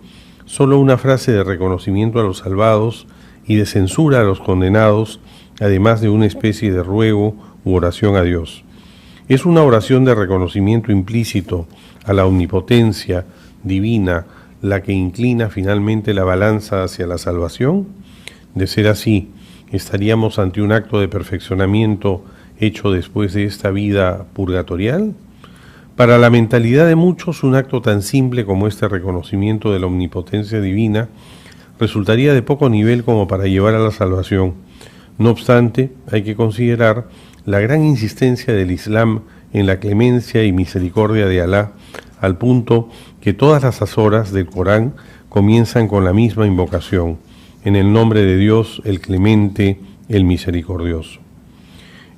Solo una frase de reconocimiento a los salvados y de censura a los condenados, además de una especie de ruego u oración a Dios. Es una oración de reconocimiento implícito a la omnipotencia divina la que inclina finalmente la balanza hacia la salvación. De ser así, ¿estaríamos ante un acto de perfeccionamiento hecho después de esta vida purgatorial? Para la mentalidad de muchos, un acto tan simple como este reconocimiento de la omnipotencia divina resultaría de poco nivel como para llevar a la salvación. No obstante, hay que considerar la gran insistencia del Islam en la clemencia y misericordia de Alá, al punto que todas las azoras del Corán comienzan con la misma invocación, en el nombre de Dios, el clemente, el misericordioso.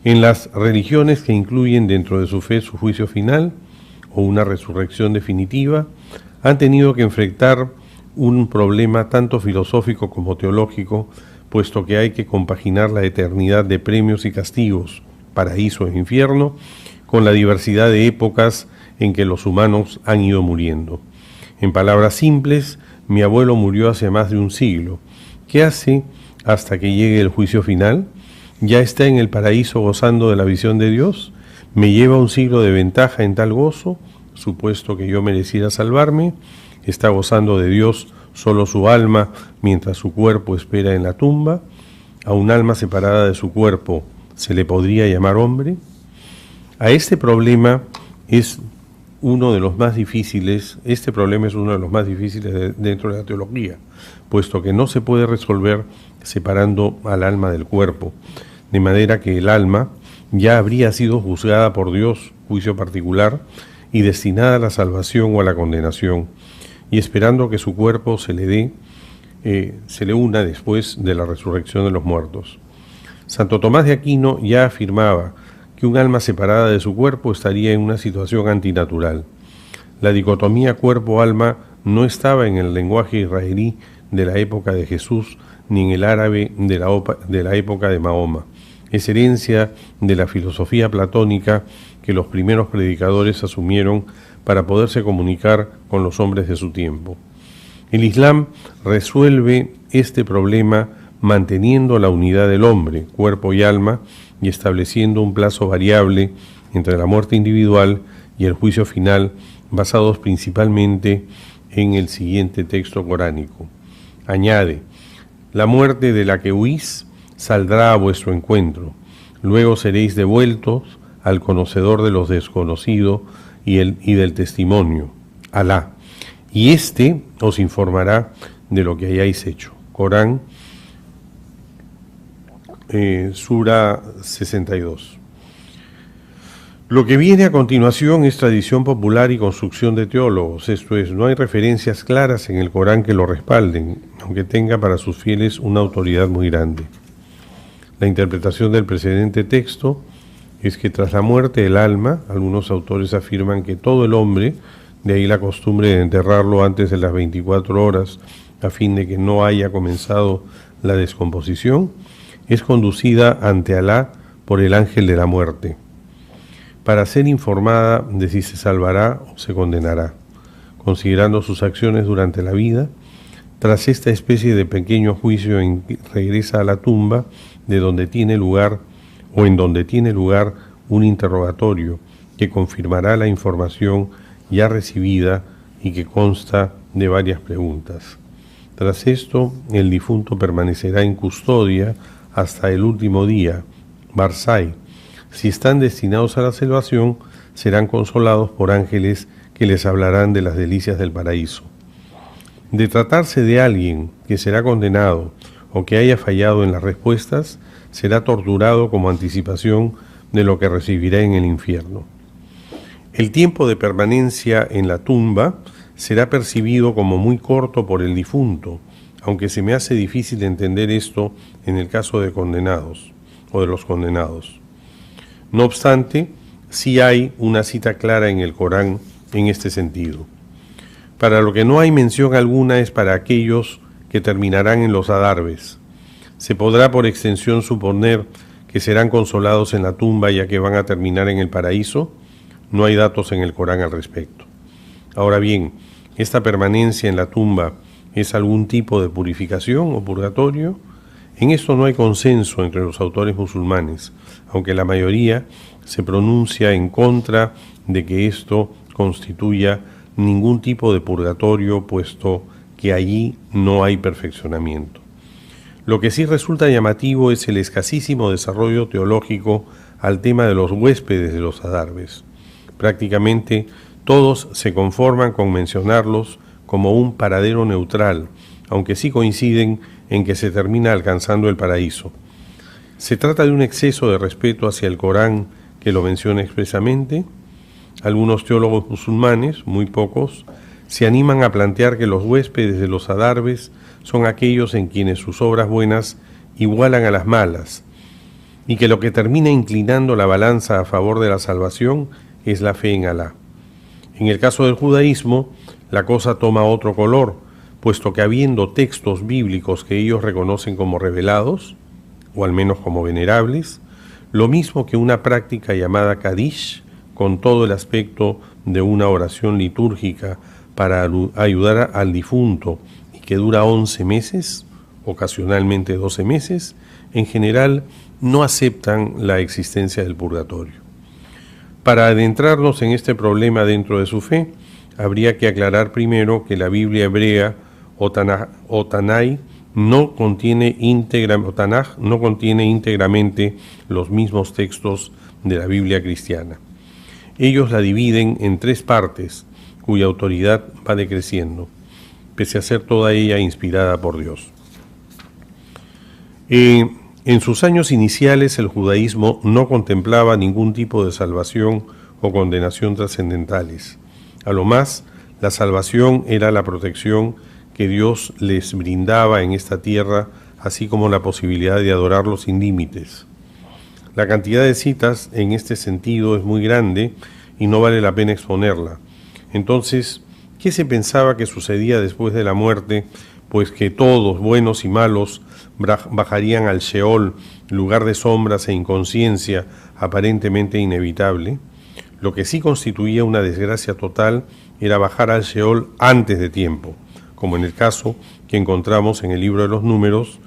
En las religiones que incluyen dentro de su fe su juicio final o una resurrección definitiva, han tenido que enfrentar un problema tanto filosófico como teológico, puesto que hay que compaginar la eternidad de premios y castigos, paraíso e infierno, con la diversidad de épocas en que los humanos han ido muriendo. En palabras simples, mi abuelo murió hace más de un siglo. ¿Qué hace hasta que llegue el juicio final? ¿Ya está en el paraíso gozando de la visión de Dios? ¿Me lleva un siglo de ventaja en tal gozo, supuesto que yo mereciera salvarme? ¿Está gozando de Dios solo su alma, mientras su cuerpo espera en la tumba? ¿A un alma separada de su cuerpo se le podría llamar hombre? A este problema es uno de los más difíciles, dentro de la teología, puesto que no se puede resolver separando al alma del cuerpo, de manera que el alma ya habría sido juzgada por Dios, juicio particular, y destinada a la salvación o a la condenación, y esperando que su cuerpo se le una después de la resurrección de los muertos. Santo Tomás de Aquino ya afirmaba que un alma separada de su cuerpo estaría en una situación antinatural. La dicotomía cuerpo-alma no estaba en el lenguaje israelí de la época de Jesús, ni en el árabe de la época de Mahoma. es herencia de la filosofía platónica que los primeros predicadores asumieron para poderse comunicar con los hombres de su tiempo. El Islam resuelve este problema manteniendo la unidad del hombre, cuerpo y alma, y estableciendo un plazo variable entre la muerte individual y el juicio final, basados principalmente en el siguiente texto coránico. Añade: la muerte de la que huís saldrá a vuestro encuentro, luego seréis devueltos al conocedor de los desconocidos y del testimonio, Alá, y éste os informará de lo que hayáis hecho. Corán, Sura 62. Lo que viene a continuación es tradición popular y construcción de teólogos, esto es, no hay referencias claras en el Corán que lo respalden, aunque tenga para sus fieles una autoridad muy grande. La interpretación del precedente texto es que tras la muerte del alma, algunos autores afirman que todo el hombre, de ahí la costumbre de enterrarlo antes de las 24 horas, a fin de que no haya comenzado la descomposición, es conducida ante Alá por el ángel de la muerte, para ser informada de si se salvará o se condenará, considerando sus acciones durante la vida. Tras esta especie de pequeño juicio regresa a la tumba de donde tiene lugar o en donde tiene lugar un interrogatorio que confirmará la información ya recibida y que consta de varias preguntas. Tras esto, el difunto permanecerá en custodia hasta el último día, Barzai. Si están destinados a la salvación, serán consolados por ángeles que les hablarán de las delicias del paraíso. De tratarse de alguien que será condenado o que haya fallado en las respuestas, será torturado como anticipación de lo que recibirá en el infierno. El tiempo de permanencia en la tumba será percibido como muy corto por el difunto, aunque se me hace difícil entender esto en el caso de condenados o de los condenados. No obstante, sí hay una cita clara en el Corán en este sentido. Para lo que no hay mención alguna es para aquellos que terminarán en los adarves. Se podrá por extensión suponer que serán consolados en la tumba ya que van a terminar en el paraíso. No hay datos en el Corán al respecto. Ahora bien, ¿esta permanencia en la tumba es algún tipo de purificación o purgatorio? En esto no hay consenso entre los autores musulmanes, aunque la mayoría se pronuncia en contra de que esto constituya ningún tipo de purgatorio, puesto que allí no hay perfeccionamiento. Lo que sí resulta llamativo es el escasísimo desarrollo teológico al tema de los huéspedes de los adarves. Prácticamente todos se conforman con mencionarlos como un paradero neutral, aunque sí coinciden en que se termina alcanzando el paraíso. ¿Se trata de un exceso de respeto hacia el Corán que lo menciona expresamente? Algunos teólogos musulmanes, muy pocos, se animan a plantear que los huéspedes de los adarves son aquellos en quienes sus obras buenas igualan a las malas, y que lo que termina inclinando la balanza a favor de la salvación es la fe en Alá. En el caso del judaísmo, la cosa toma otro color, puesto que habiendo textos bíblicos que ellos reconocen como revelados, o al menos como venerables, lo mismo que una práctica llamada Kadish, con todo el aspecto de una oración litúrgica para ayudar al difunto y que dura 11 meses, ocasionalmente 12 meses, en general no aceptan la existencia del purgatorio. Para adentrarnos en este problema dentro de su fe, habría que aclarar primero que la Biblia hebrea o Tanaj no contiene íntegramente los mismos textos de la Biblia cristiana. Ellos la dividen en 3 partes, cuya autoridad va decreciendo, pese a ser toda ella inspirada por Dios. En sus años iniciales, el judaísmo no contemplaba ningún tipo de salvación o condenación trascendentales. A lo más, la salvación era la protección que Dios les brindaba en esta tierra, así como la posibilidad de adorarlo sin límites. La cantidad de citas en este sentido es muy grande y no vale la pena exponerla. Entonces, ¿qué se pensaba que sucedía después de la muerte? Pues que todos, buenos y malos, bajarían al Sheol, lugar de sombras e inconsciencia aparentemente inevitable. Lo que sí constituía una desgracia total era bajar al Sheol antes de tiempo, como en el caso que encontramos en el libro de los Números,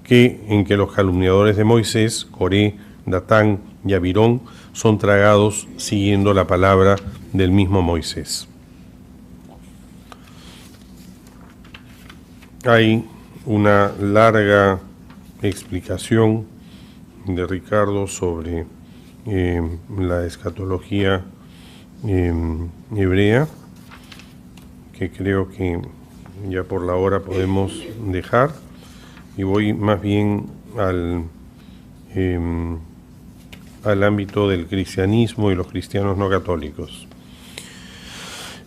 en que los calumniadores de Moisés, Coré, Datán y Abirón, son tragados siguiendo la palabra del mismo Moisés. Hay una larga explicación de Ricardo sobre la escatología hebrea, que creo que ya por la hora podemos dejar, y voy más bien al ámbito del cristianismo y los cristianos no católicos.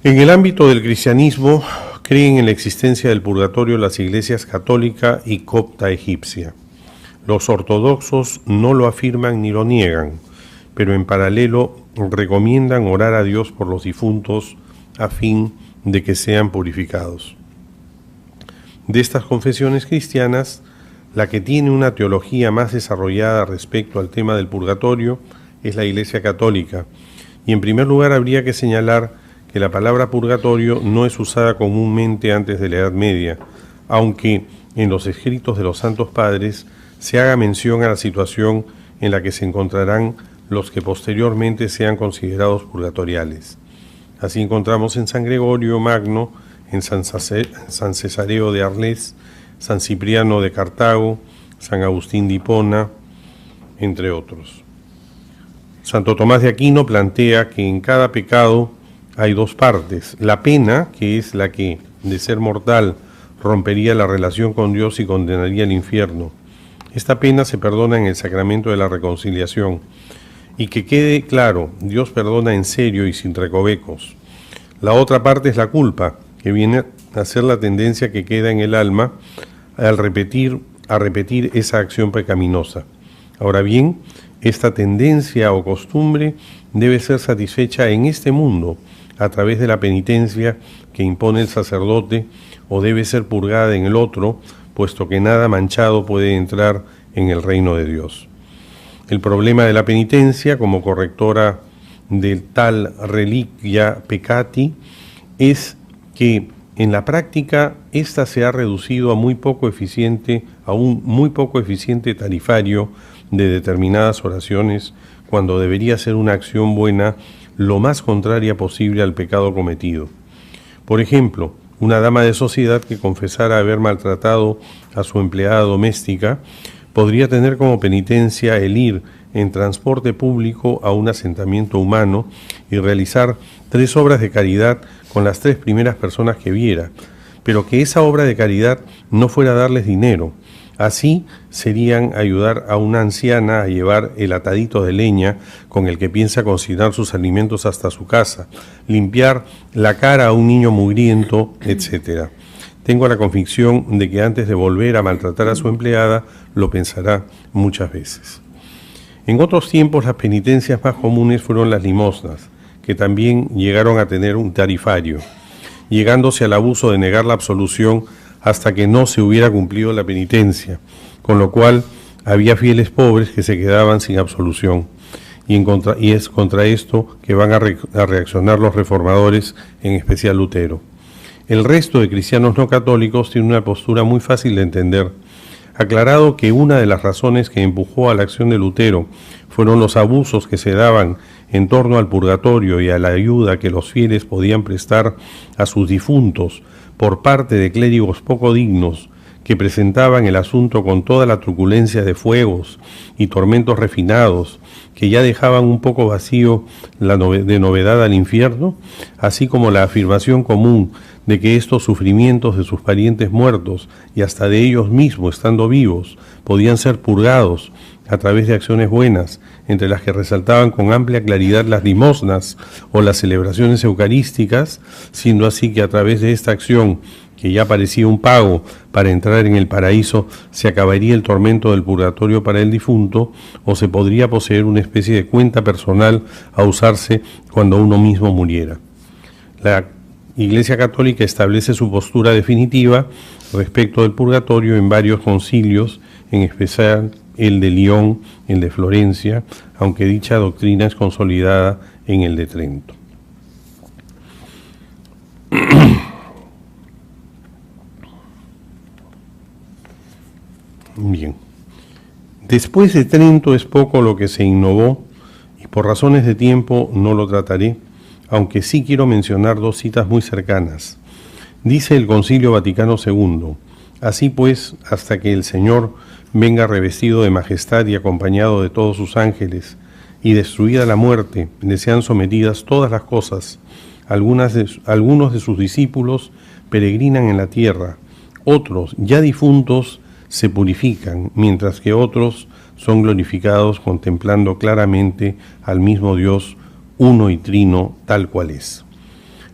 En el ámbito del cristianismo creen en la existencia del purgatorio las iglesias católica y copta egipcia. Los ortodoxos no lo afirman ni lo niegan, pero en paralelo recomiendan orar a Dios por los difuntos a fin de que sean purificados. De estas confesiones cristianas, la que tiene una teología más desarrollada respecto al tema del purgatorio es la Iglesia Católica, y en primer lugar habría que señalar que la palabra purgatorio no es usada comúnmente antes de la Edad Media, aunque en los escritos de los Santos Padres se haga mención a la situación en la que se encontrarán los que posteriormente sean considerados purgatoriales. Así encontramos en San Gregorio Magno, en San Cesareo de Arles, San Cipriano de Cartago, San Agustín de Hipona, entre otros. Santo Tomás de Aquino plantea que en cada pecado hay dos partes: la pena, que es la que, de ser mortal, rompería la relación con Dios y condenaría al infierno. Esta pena se perdona en el sacramento de la reconciliación. Y que quede claro, Dios perdona en serio y sin recovecos. La otra parte es la culpa, que viene a ser la tendencia que queda en el alma a repetir esa acción pecaminosa. Ahora bien, esta tendencia o costumbre debe ser satisfecha en este mundo a través de la penitencia que impone el sacerdote, o debe ser purgada en el otro, puesto que nada manchado puede entrar en el reino de Dios. El problema de la penitencia como correctora del tal reliquia peccati es que en la práctica esta se ha reducido a un muy poco eficiente tarifario de determinadas oraciones, cuando debería ser una acción buena lo más contraria posible al pecado cometido. Por ejemplo, una dama de sociedad que confesara haber maltratado a su empleada doméstica podría tener como penitencia el ir en transporte público a un asentamiento humano y realizar 3 obras de caridad con las 3 primeras personas que viera, pero que esa obra de caridad no fuera darles dinero. Así serían ayudar a una anciana a llevar el atadito de leña con el que piensa cocinar sus alimentos hasta su casa, limpiar la cara a un niño mugriento, etc. Tengo la convicción de que antes de volver a maltratar a su empleada, lo pensará muchas veces. En otros tiempos, las penitencias más comunes fueron las limosnas, que también llegaron a tener un tarifario, llegándose al abuso de negar la absolución hasta que no se hubiera cumplido la penitencia, con lo cual había fieles pobres que se quedaban sin absolución. Y es contra esto que van a reaccionar los reformadores, en especial Lutero. El resto de cristianos no católicos tiene una postura muy fácil de entender. Aclarado que una de las razones que empujó a la acción de Lutero fueron los abusos que se daban en torno al purgatorio y a la ayuda que los fieles podían prestar a sus difuntos por parte de clérigos poco dignos, que presentaban el asunto con toda la truculencia de fuegos y tormentos refinados, que ya dejaban un poco vacío de novedad al infierno, así como la afirmación común de que estos sufrimientos de sus parientes muertos y hasta de ellos mismos estando vivos podían ser purgados a través de acciones buenas, entre las que resaltaban con amplia claridad las limosnas o las celebraciones eucarísticas, siendo así que a través de esta acción, que ya parecía un pago para entrar en el paraíso, se acabaría el tormento del purgatorio para el difunto, o se podría poseer una especie de cuenta personal a usarse cuando uno mismo muriera. La Iglesia Católica establece su postura definitiva respecto del purgatorio en varios concilios en especial el de Lyon, el de Florencia, aunque dicha doctrina es consolidada en el de Trento. Bien. Después de Trento es poco lo que se innovó y por razones de tiempo no lo trataré, aunque sí quiero mencionar dos citas muy cercanas. Dice el Concilio Vaticano II: así pues, hasta que el Señor venga revestido de majestad y acompañado de todos sus ángeles, y destruida la muerte, le sean sometidas todas las cosas. Algunos de sus discípulos peregrinan en la tierra, otros, ya difuntos, se purifican, mientras que otros son glorificados contemplando claramente al mismo Dios, uno y trino, tal cual es.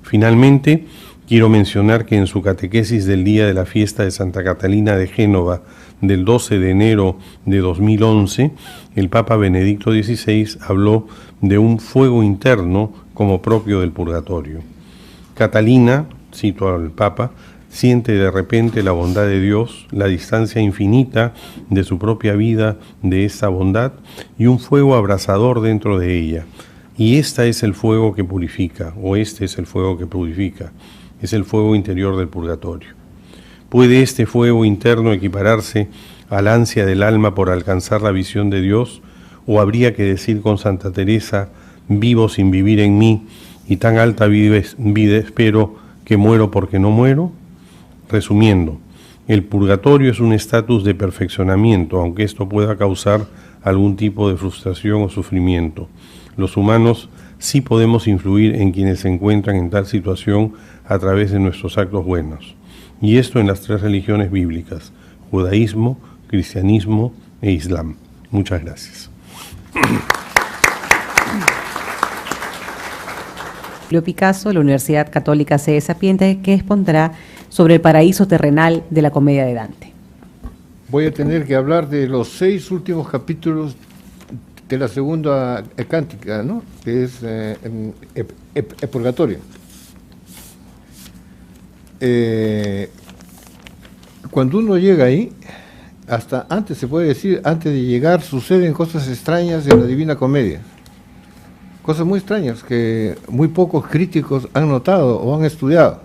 Finalmente, quiero mencionar que en su catequesis del día de la fiesta de Santa Catalina de Génova, del 12 de enero de 2011, el Papa Benedicto XVI habló de un fuego interno como propio del purgatorio. Catalina, cito al Papa, siente de repente la bondad de Dios, la distancia infinita de su propia vida de esta bondad y un fuego abrasador dentro de ella. Y este es el fuego que purifica, es el fuego interior del purgatorio. ¿Puede este fuego interno equipararse al ansia del alma por alcanzar la visión de Dios? ¿O habría que decir con Santa Teresa: vivo sin vivir en mí, y tan alta vida espero que muero porque no muero? Resumiendo, el purgatorio es un estatus de perfeccionamiento, aunque esto pueda causar algún tipo de frustración o sufrimiento. Los humanos sí podemos influir en quienes se encuentran en tal situación a través de nuestros actos buenos. Y esto en las tres religiones bíblicas: judaísmo, cristianismo e islam. Muchas gracias. Julio Picasso, de la Universidad Católica Sede Sapiente, que expondrá sobre el paraíso terrenal de la Comedia de Dante. Voy a tener que hablar de los 6 últimos capítulos de la segunda cántica, ¿no?, que es el purgatorio. Cuando uno llega ahí, hasta antes, se puede decir, antes de llegar suceden cosas extrañas en la Divina Comedia. Cosas muy extrañas que muy pocos críticos han notado o han estudiado.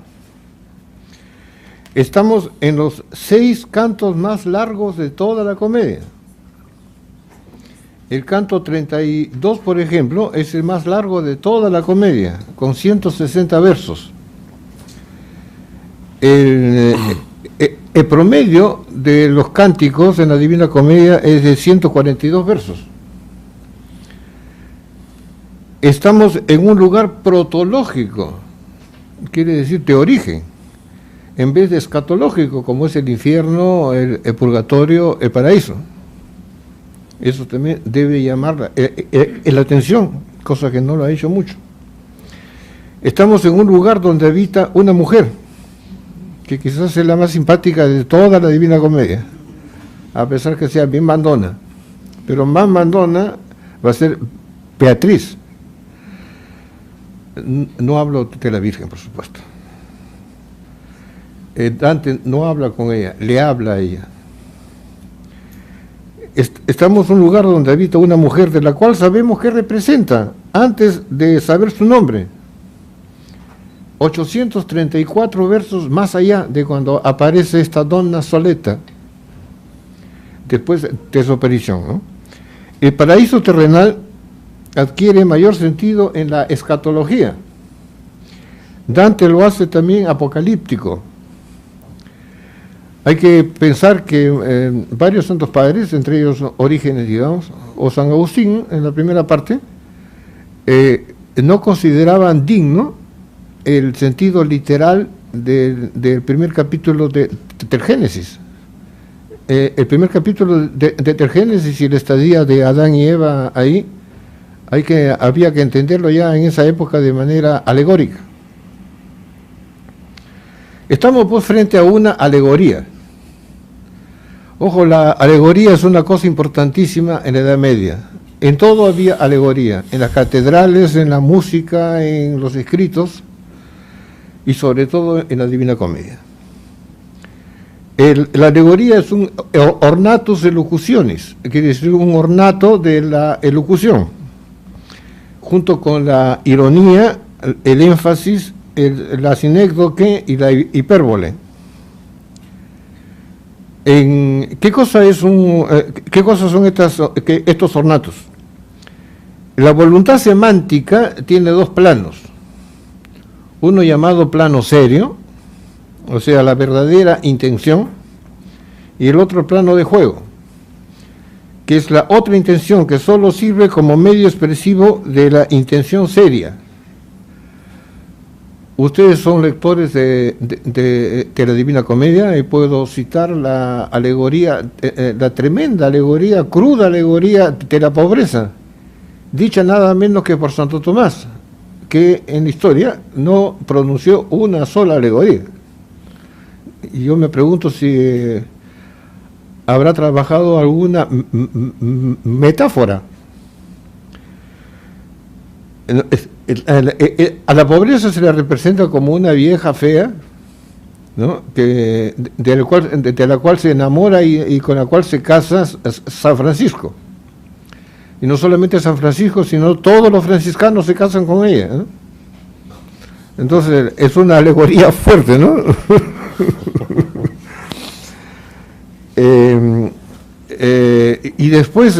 Estamos en los 6 cantos más largos de toda la comedia. El canto 32, por ejemplo, es el más largo de toda la comedia, con 160 versos. El promedio de los cánticos en la Divina Comedia es de 142 versos. Estamos en un lugar protológico, quiere decir de origen, en vez de escatológico, como es el infierno, el purgatorio, el paraíso. Eso también debe llamar la atención, cosa que no lo ha hecho mucho. Estamos en un lugar donde habita una mujer, que quizás es la más simpática de toda la Divina Comedia, a pesar que sea bien mandona, pero más mandona va a ser Beatriz. No hablo de la Virgen, por supuesto. Dante no habla con ella, le habla a ella. Estamos en un lugar donde habita una mujer de la cual sabemos qué representa, antes de saber su nombre. 834 versos más allá de cuando aparece esta donna Soleta, después de su aparición, ¿no? El paraíso terrenal adquiere mayor sentido en la escatología. Dante lo hace también apocalíptico. Hay que pensar que varios santos padres, entre ellos Orígenes, digamos, o San Agustín, en la primera parte, no consideraban digno el sentido literal del primer capítulo del Génesis. El primer capítulo del Génesis y la estadía de Adán y Eva ahí, había que entenderlo ya en esa época de manera alegórica. Estamos pues frente a una alegoría. Ojo, la alegoría es una cosa importantísima en la Edad Media. En todo había alegoría, en las catedrales, en la música, en los escritos y sobre todo en la Divina Comedia. La alegoría es un ornatus elocutionis, quiere decir un ornato de la elocución, junto con la ironía, el énfasis, la sinécdoque y la hipérbole. ¿Qué cosas son estos ornatos? La voluntad semántica tiene dos planos, uno llamado plano serio, o sea, la verdadera intención, y el otro plano de juego, que es la otra intención que solo sirve como medio expresivo de la intención seria. Ustedes son lectores de la Divina Comedia y puedo citar la alegoría, la tremenda alegoría, cruda alegoría de la pobreza, dicha nada menos que por Santo Tomás, que en la historia no pronunció una sola alegoría. Y yo me pregunto si habrá trabajado alguna metáfora. A la pobreza se la representa como una vieja fea, ¿no? de la cual se enamora y con la cual se casa San Francisco. Y no solamente San Francisco, sino todos los franciscanos se casan con ella, ¿no? Entonces es una alegoría fuerte, ¿no? Y después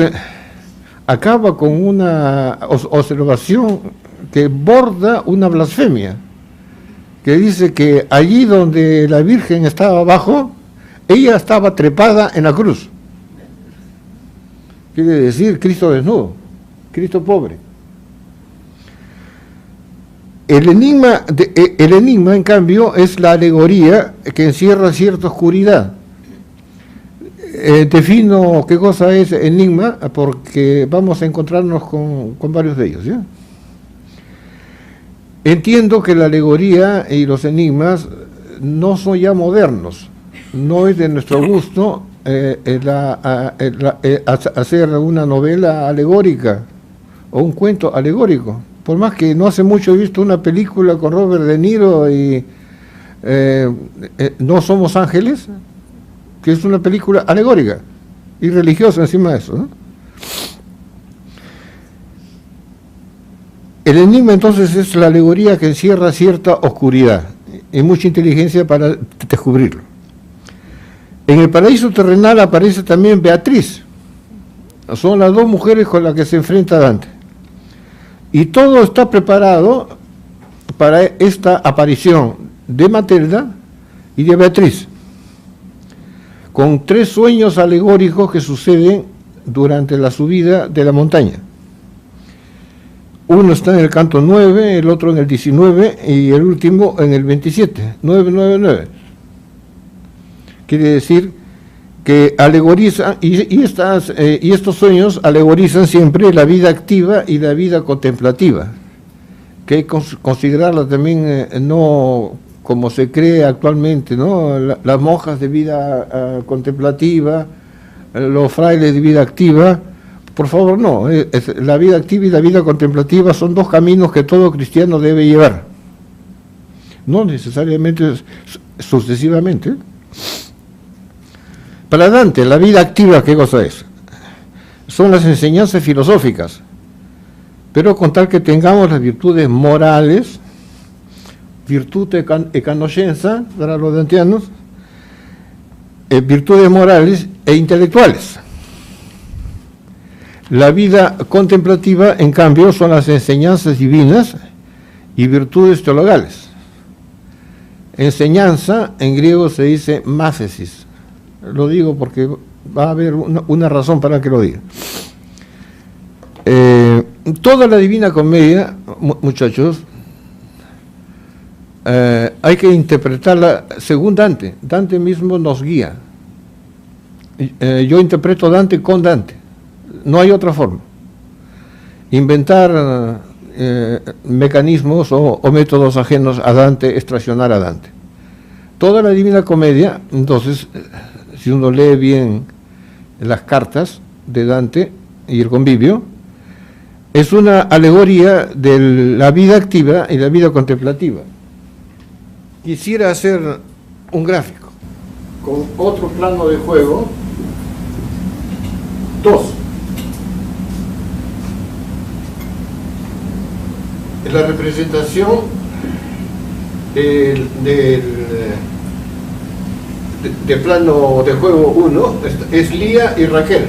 acaba con una observación que borda una blasfemia, que dice que allí donde la Virgen estaba abajo, ella estaba trepada en la cruz. Quiere decir Cristo desnudo, Cristo pobre. El enigma, en cambio, es la alegoría que encierra cierta oscuridad. Defino qué cosa es enigma, porque vamos a encontrarnos con varios de ellos, ¿ya? Entiendo que la alegoría y los enigmas no son ya modernos, no es de nuestro gusto hacer una novela alegórica o un cuento alegórico. Por más que no hace mucho he visto una película con Robert De Niro y No somos ángeles, que es una película alegórica y religiosa encima de eso, ¿no? El enigma entonces es la alegoría que encierra cierta oscuridad y mucha inteligencia para descubrirlo. En el paraíso terrenal aparece también Beatriz. Son las dos mujeres con las que se enfrenta Dante. Y todo está preparado para esta aparición de Matilda y de Beatriz, con 3 sueños alegóricos que suceden durante la subida de la montaña. Uno está en el canto 9, el otro en el 19 y el último en el 27, 999. Quiere decir que alegorizan, y estos sueños alegorizan siempre la vida activa y la vida contemplativa, que hay que considerarla también no como se cree actualmente, ¿no? Las monjas de vida contemplativa, los frailes de vida activa. Por favor, no. La vida activa y la vida contemplativa son 2 caminos que todo cristiano debe llevar, no necesariamente sucesivamente. Para Dante, la vida activa, ¿qué cosa es? Son las enseñanzas filosóficas, pero con tal que tengamos las virtudes morales, virtute e conoscenza para los dantianos, virtudes morales e intelectuales. La vida contemplativa, en cambio, son las enseñanzas divinas y virtudes teologales. Enseñanza, en griego se dice máthesis. Lo digo porque va a haber una razón para que lo diga. Toda la Divina Comedia, muchachos, hay que interpretarla según Dante. Dante mismo nos guía. Yo interpreto Dante con Dante. No hay otra forma. Inventar mecanismos o métodos ajenos a Dante es traicionar a Dante. Toda la Divina Comedia, entonces, si uno lee bien las cartas de Dante y el convivio, es una alegoría de la vida activa y la vida contemplativa. Quisiera hacer un gráfico. con otro plano de juego 2. La representación de plano de juego 1 es Lía y Raquel.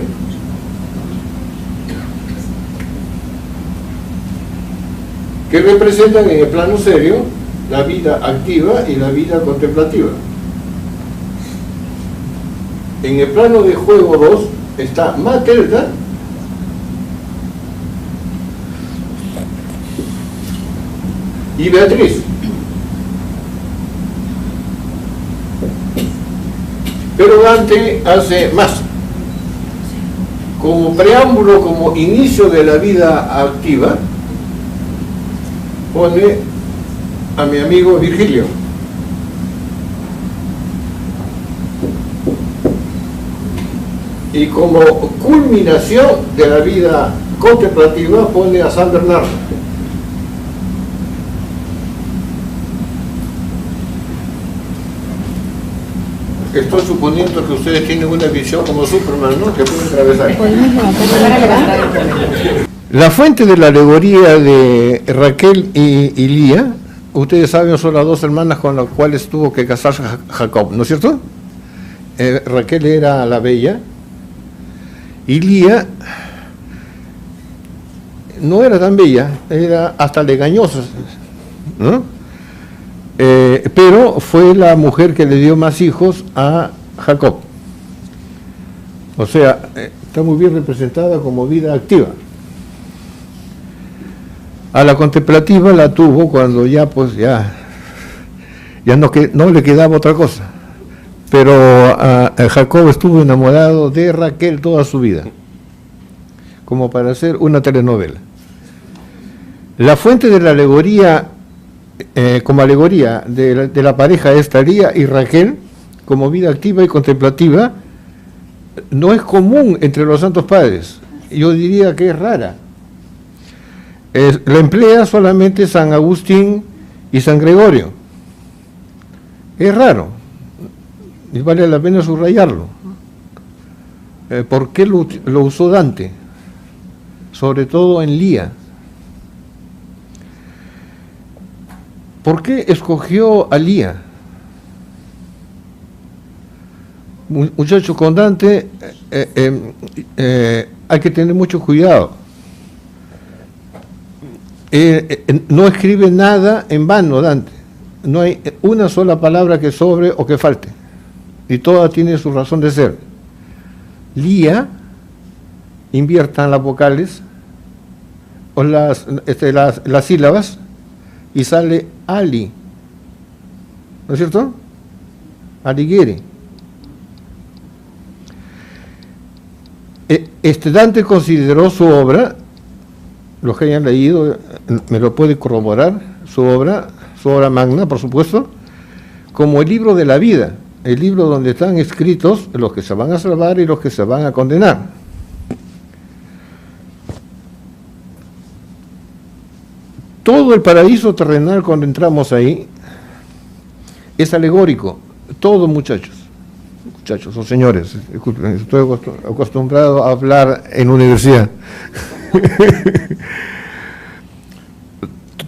Que representan en el plano serio la vida activa y la vida contemplativa. En el plano de juego 2 está Matilda y Beatriz. Pero Dante hace más. Como preámbulo, como inicio de la vida activa, pone a mi amigo Virgilio. Y como culminación de la vida contemplativa pone a San Bernardo. Estoy suponiendo que ustedes tienen una visión como Superman, ¿no? Que pueden atravesar. La fuente de la alegoría de Raquel y Lía, ustedes saben, son las dos hermanas con las cuales tuvo que casarse Jacob, ¿no es cierto? Raquel era la bella y Lía no era tan bella, era hasta legañosa, ¿no? Pero fue la mujer que le dio más hijos a Jacob. O sea, está muy bien representada como vida activa. A la contemplativa la tuvo cuando ya no le quedaba otra cosa. Pero Jacob estuvo enamorado de Raquel toda su vida, como para hacer una telenovela. La fuente de la alegoría, como alegoría de la pareja esta, Lía y Raquel, como vida activa y contemplativa, no es común entre los santos padres. Yo diría que es rara. La emplea solamente San Agustín y San Gregorio. Es raro y vale la pena subrayarlo. ¿Por qué lo usó Dante? Sobre todo en Lía. ¿Por qué escogió a Lía? Muchachos, con Dante hay que tener mucho cuidado. No escribe nada en vano Dante. No hay una sola palabra que sobre o que falte. Y toda tiene su razón de ser. Lía, inviertan las vocales o las sílabas y sale Ali. ¿No es cierto? Alighieri. Dante consideró su obra, los que hayan leído me lo pueden corroborar, su obra magna, por supuesto, como el libro de la vida, el libro donde están escritos los que se van a salvar y los que se van a condenar. Todo el paraíso terrenal, cuando entramos ahí, es alegórico. Todo, muchachos o señores, disculpen, estoy acostumbrado a hablar en universidad.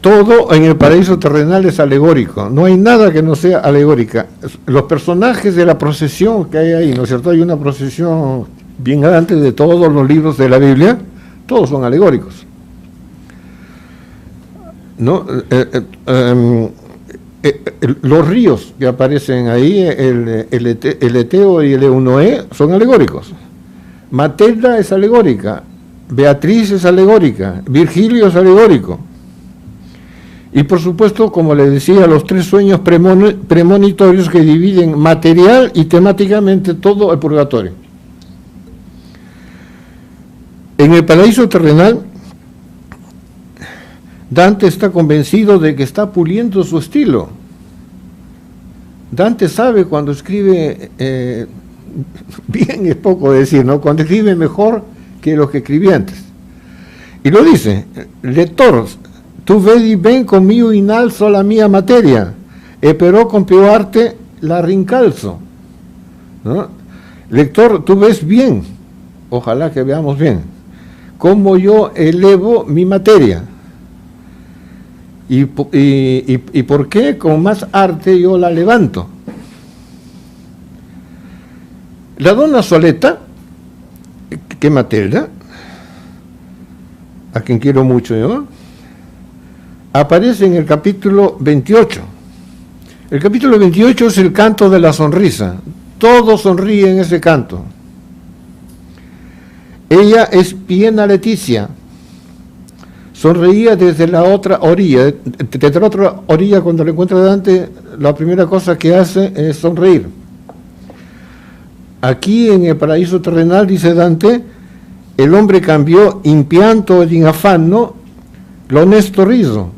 Todo en el paraíso terrenal es alegórico, no hay nada que no sea alegórica. Los personajes de la procesión que hay ahí, ¿no es cierto? Hay una procesión bien grande de todos los libros de la Biblia, todos son alegóricos, ¿no? Los ríos que aparecen ahí, el Eteo y el Eunoé, son alegóricos. Matilda es alegórica, Beatriz es alegórica, Virgilio es alegórico. Y por supuesto, como les decía, los tres sueños premonitorios que dividen material y temáticamente todo el purgatorio. En el paraíso terrenal, Dante está convencido de que está puliendo su estilo. Dante sabe cuando escribe, bien es poco decir, ¿no? Cuando escribe mejor que lo que escribía antes. Y lo dice: lector, tu vedi ben conmigo innalzo la mia materia, e però con più arte la rincalzo. ¿no? Lector, tú ves bien, ojalá que veamos bien, cómo yo elevo mi materia. ¿Y por qué con más arte yo la levanto? La dona Soleta, que Matilda, a quien quiero mucho yo, aparece en el capítulo 28. El capítulo 28 es el canto de la sonrisa. Todos sonríen en ese canto. Ella es Piena Leticia. Sonreía desde la otra orilla. Desde la otra orilla, cuando le encuentra a Dante, la primera cosa que hace es sonreír. Aquí en el paraíso terrenal, dice Dante, el hombre cambió in pianto ed in affanno l'onesto riso.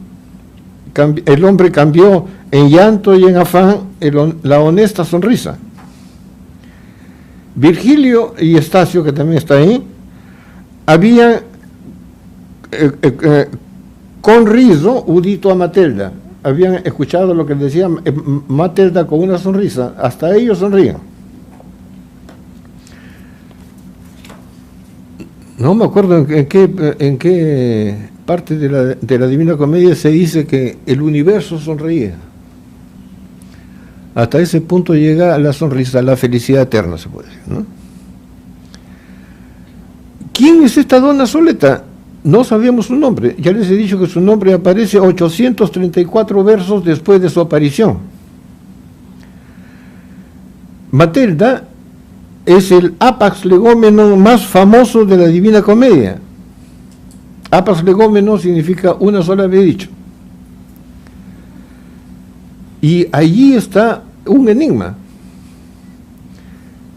El hombre cambió en llanto y en afán la honesta sonrisa. Virgilio y Estacio, que también está ahí, habían con riso udito a Matilda. Habían escuchado lo que decía Matilda con una sonrisa. Hasta ellos sonrían. No me acuerdo en qué parte de la Divina Comedia se dice que el universo sonreía. Hasta ese punto llega la sonrisa, la felicidad eterna, se puede decir, ¿no? ¿Quién es esta dona Soleta? No sabíamos su nombre. Ya les he dicho que su nombre aparece 834 versos después de su aparición. Matilda es el apax legómeno más famoso de la Divina Comedia. Apax legómeno significa una sola vez dicho. Y allí está un enigma.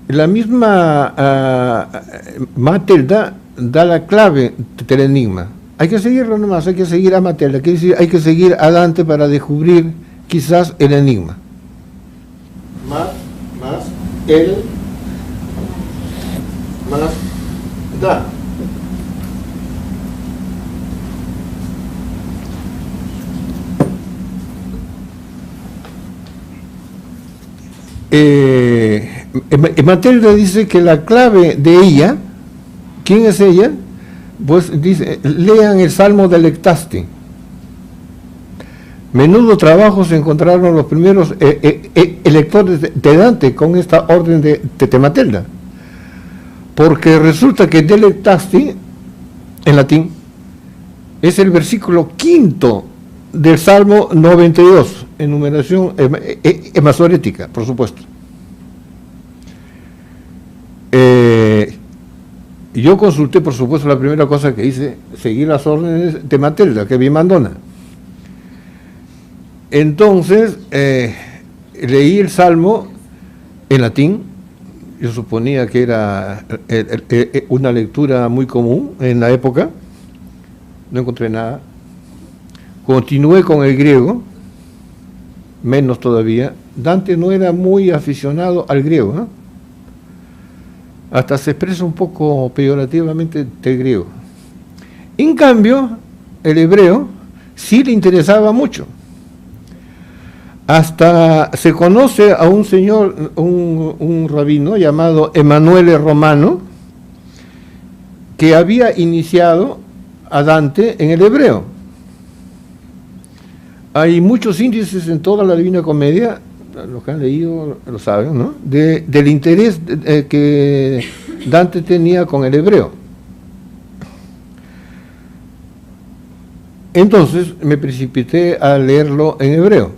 La misma Matilda da la clave del enigma. Hay que seguirlo nomás, hay que seguir a Matilda, hay que seguir a Dante para descubrir quizás el enigma. Más el más da. Matilda dice que la clave de ella, ¿quién es ella? Pues dice, lean el Salmo del Ectasti. Menudo trabajo se encontraron los primeros electores de Dante con esta orden de Matilda. Porque resulta que del Ectasti, en latín, es el versículo 5 del Salmo 92, en numeración masorética, por supuesto. Yo consulté, por supuesto, la primera cosa que hice, seguir las órdenes de Matilda, que vi mandona. Entonces, leí el Salmo en latín. Yo suponía que era una lectura muy común en la época. No encontré nada. Continué con el griego, menos todavía. Dante no era muy aficionado al griego, ¿no? Hasta se expresa un poco peyorativamente del griego. En cambio, el hebreo sí le interesaba mucho. Hasta se conoce a un señor, un rabino llamado Emanuele Romano, que había iniciado a Dante en el hebreo. Hay muchos índices en toda la Divina Comedia, los que han leído lo saben, ¿no? Del interés que Dante tenía con el hebreo. Entonces me precipité a leerlo en hebreo.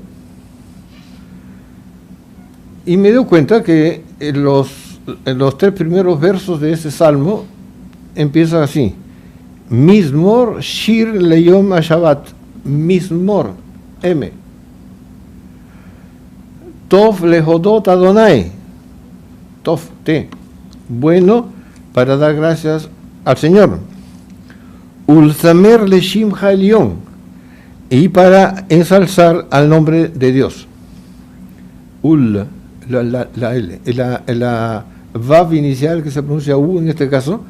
Y me doy cuenta que en los 3 primeros versos de ese salmo empieza así: Mismor Shir Leyom HaShabbat. Mismor, M. Tov Lehodot Adonai. Tov, T. Bueno, para dar gracias al Señor. Ulzamer Leshim Ha'elyon. Y para ensalzar al nombre de Dios. La L, la Vav inicial, que se pronuncia U en este caso,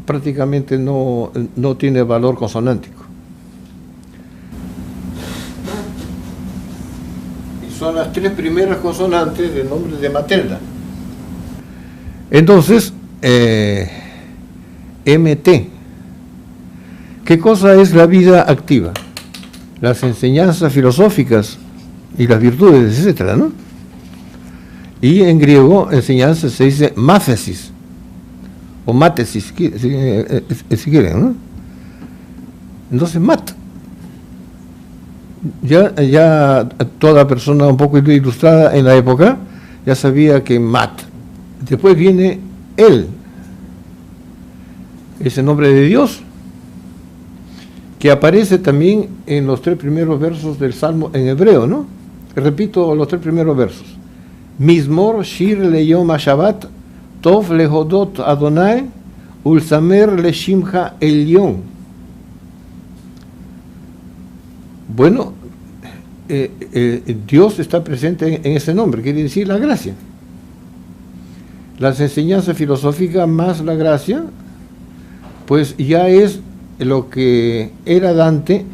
prácticamente no tiene valor consonántico. Y son las 3 primeras consonantes del nombre de Matilda. Entonces, MT. ¿Qué cosa es la vida activa? Las enseñanzas filosóficas y las virtudes, etcétera, ¿no? Y en griego, enseñanza se dice máthesis, o mátesis, si quieren, ¿no? Entonces, mat. Ya toda persona un poco ilustrada en la época ya sabía que mat. Después viene él, ese nombre de Dios, que aparece también en los 3 primeros versos del Salmo en hebreo, ¿no? Repito los 3 primeros versos. Mizmor shir leyom hashabat, tov lehodot Adonai, ulsamer leshimcha elyon. Bueno, Dios está presente en ese nombre, quiere decir la gracia. Las enseñanzas filosóficas más la gracia, pues ya es lo que era Dante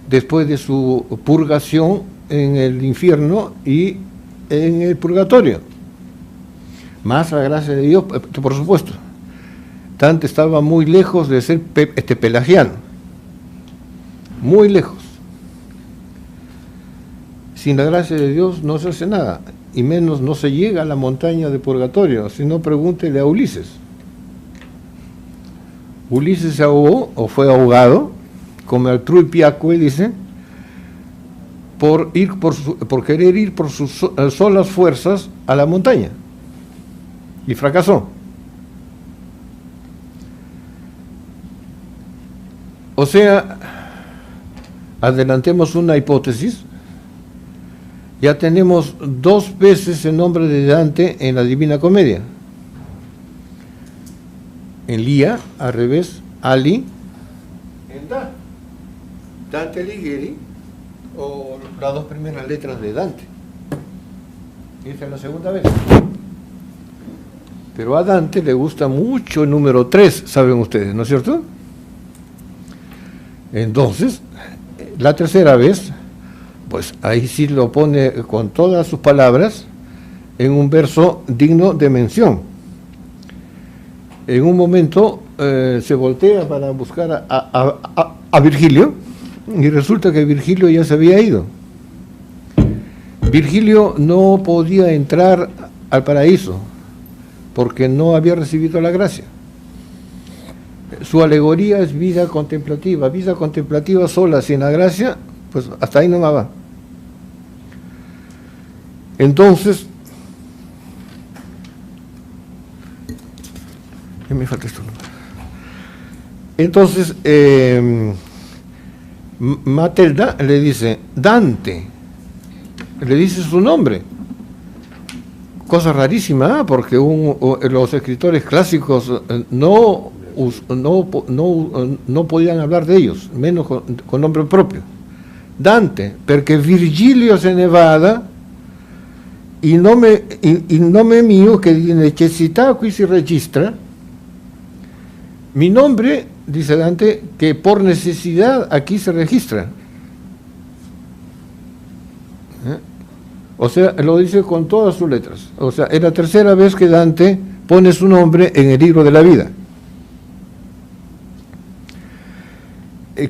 después de su purgación en el infierno y en el purgatorio. Más la gracia de Dios, por supuesto. Dante estaba muy lejos de ser pelagiano, muy lejos. Sin la gracia de Dios no se hace nada, y menos no se llega a la montaña de purgatorio, si no pregúntele a Ulises. Ulises se ahogó, o fue ahogado, como el Truipiacue dice, por querer ir por sus solas fuerzas a la montaña, y fracasó. O sea, adelantemos una hipótesis. Ya tenemos 2 veces el nombre de Dante en la Divina Comedia. En Lía, al revés, Ali, en Da. Dante Alighieri, o las 2 primeras letras de Dante. Esa es la segunda vez. Pero a Dante le gusta mucho el número 3, saben ustedes, ¿no es cierto? Entonces, la tercera vez, pues ahí sí lo pone con todas sus palabras en un verso digno de mención. En un momento se voltea para buscar a Virgilio, y resulta que Virgilio ya se había ido. Virgilio no podía entrar al paraíso porque no había recibido la gracia. Su alegoría es vida contemplativa sola, sin la gracia, pues hasta ahí no va. Entonces, ¿qué me falta esto? Entonces, Matilda le dice, Dante, le dice su nombre. Cosa rarísima, porque los escritores clásicos no podían hablar de ellos, menos con nombre propio. Dante, perché Virgilio se ne vada, il nome mio che di necessità qui si registra, mi nombre, dice Dante, que por necesidad aquí se registra. O sea, lo dice con todas sus letras. O sea, es la tercera vez que Dante pone su nombre en el libro de la vida.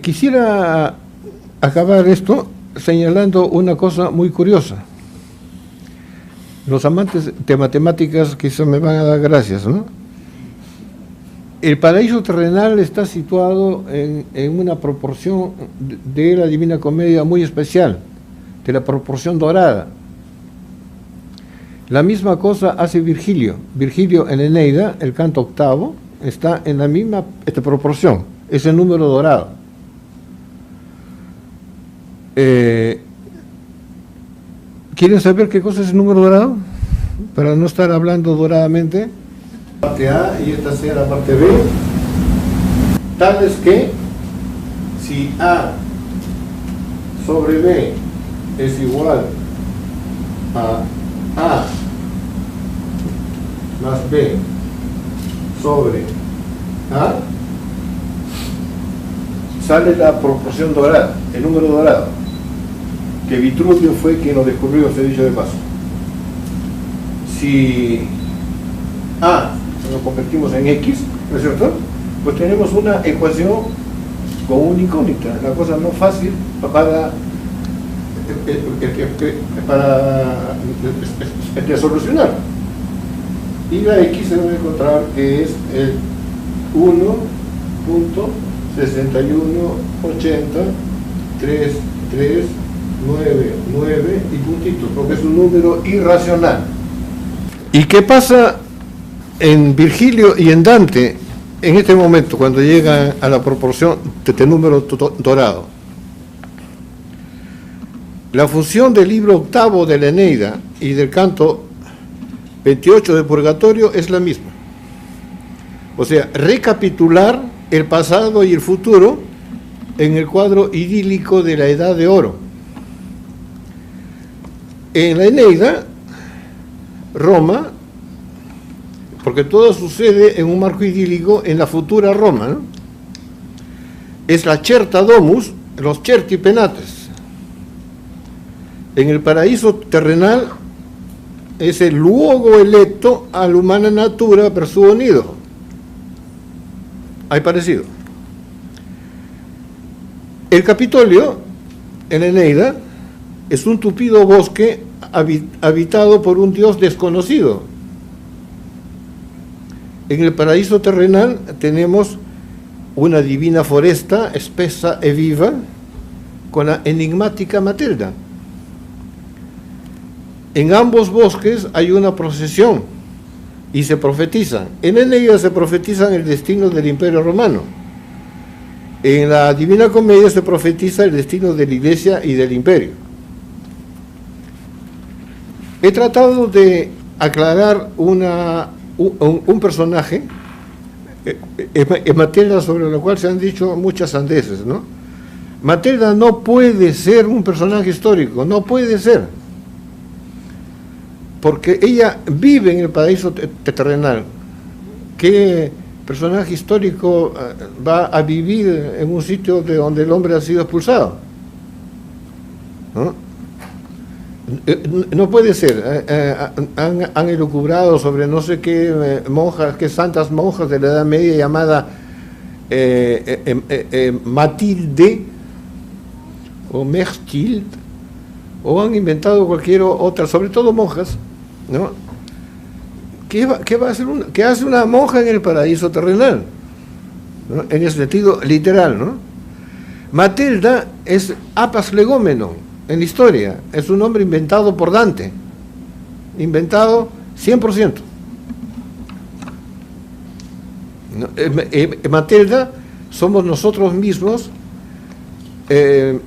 Quisiera acabar esto señalando una cosa muy curiosa. Los amantes de matemáticas quizás me van a dar gracias, ¿no? El paraíso terrenal está situado en una proporción de la Divina Comedia muy especial, de la proporción dorada. La misma cosa hace Virgilio. Virgilio en Eneida, el canto octavo, está en la misma proporción, es el número dorado. ¿Quieren saber qué cosa es el número dorado? Para no estar hablando doradamente. Parte A y esta sea la parte B. Tal es que si A sobre B es igual a A más B sobre A, sale la proporción dorada, el número dorado, que Vitruvio fue quien lo descubrió, se dicho de paso. Si A lo convertimos en X, ¿no es cierto? Pues tenemos una ecuación con una incógnita, la cosa no fácil para de solucionar. Y la X se debe encontrar que es el 1.61803399 y puntitos, porque es un número irracional. ¿Y qué pasa en Virgilio y en Dante en este momento cuando llegan a la proporción de este número dorado? La función del libro octavo de la Eneida y del canto 28 de Purgatorio es la misma. O sea, recapitular el pasado y el futuro en el cuadro idílico de la Edad de Oro. En la Eneida, Roma, porque todo sucede en un marco idílico en la futura Roma, ¿no? Es la certa domus, los certi penates. En el paraíso terrenal es el luogo electo a la humana natura per su unido. Hay parecido. El Capitolio, en Eneida, es un tupido bosque habitado por un dios desconocido. En el paraíso terrenal tenemos una divina foresta espesa e viva con la enigmática Matilda. En ambos bosques hay una procesión y se profetizan. En Eneida se profetizan el destino del Imperio Romano. En la Divina Comedia se profetiza el destino de la Iglesia y del Imperio. He tratado de aclarar un personaje, Matilda, sobre lo cual se han dicho muchas sandeces, ¿no? Matilda no puede ser un personaje histórico, no puede ser, porque ella vive en el paraíso terrenal. ¿Qué personaje histórico va a vivir en un sitio de donde el hombre ha sido expulsado? ¿No? No puede ser. Han elucubrado sobre no sé qué monjas, qué santas monjas de la Edad Media llamada Matilde o Mechtild, o han inventado cualquier otra, sobre todo monjas, ¿no? ¿Qué va a hacer qué hace una monja en el paraíso terrenal? ¿No? En el sentido literal, ¿no? Matilda es apas legómeno en la historia, es un nombre inventado por Dante, inventado 100%. ¿No? Matilda somos nosotros mismos,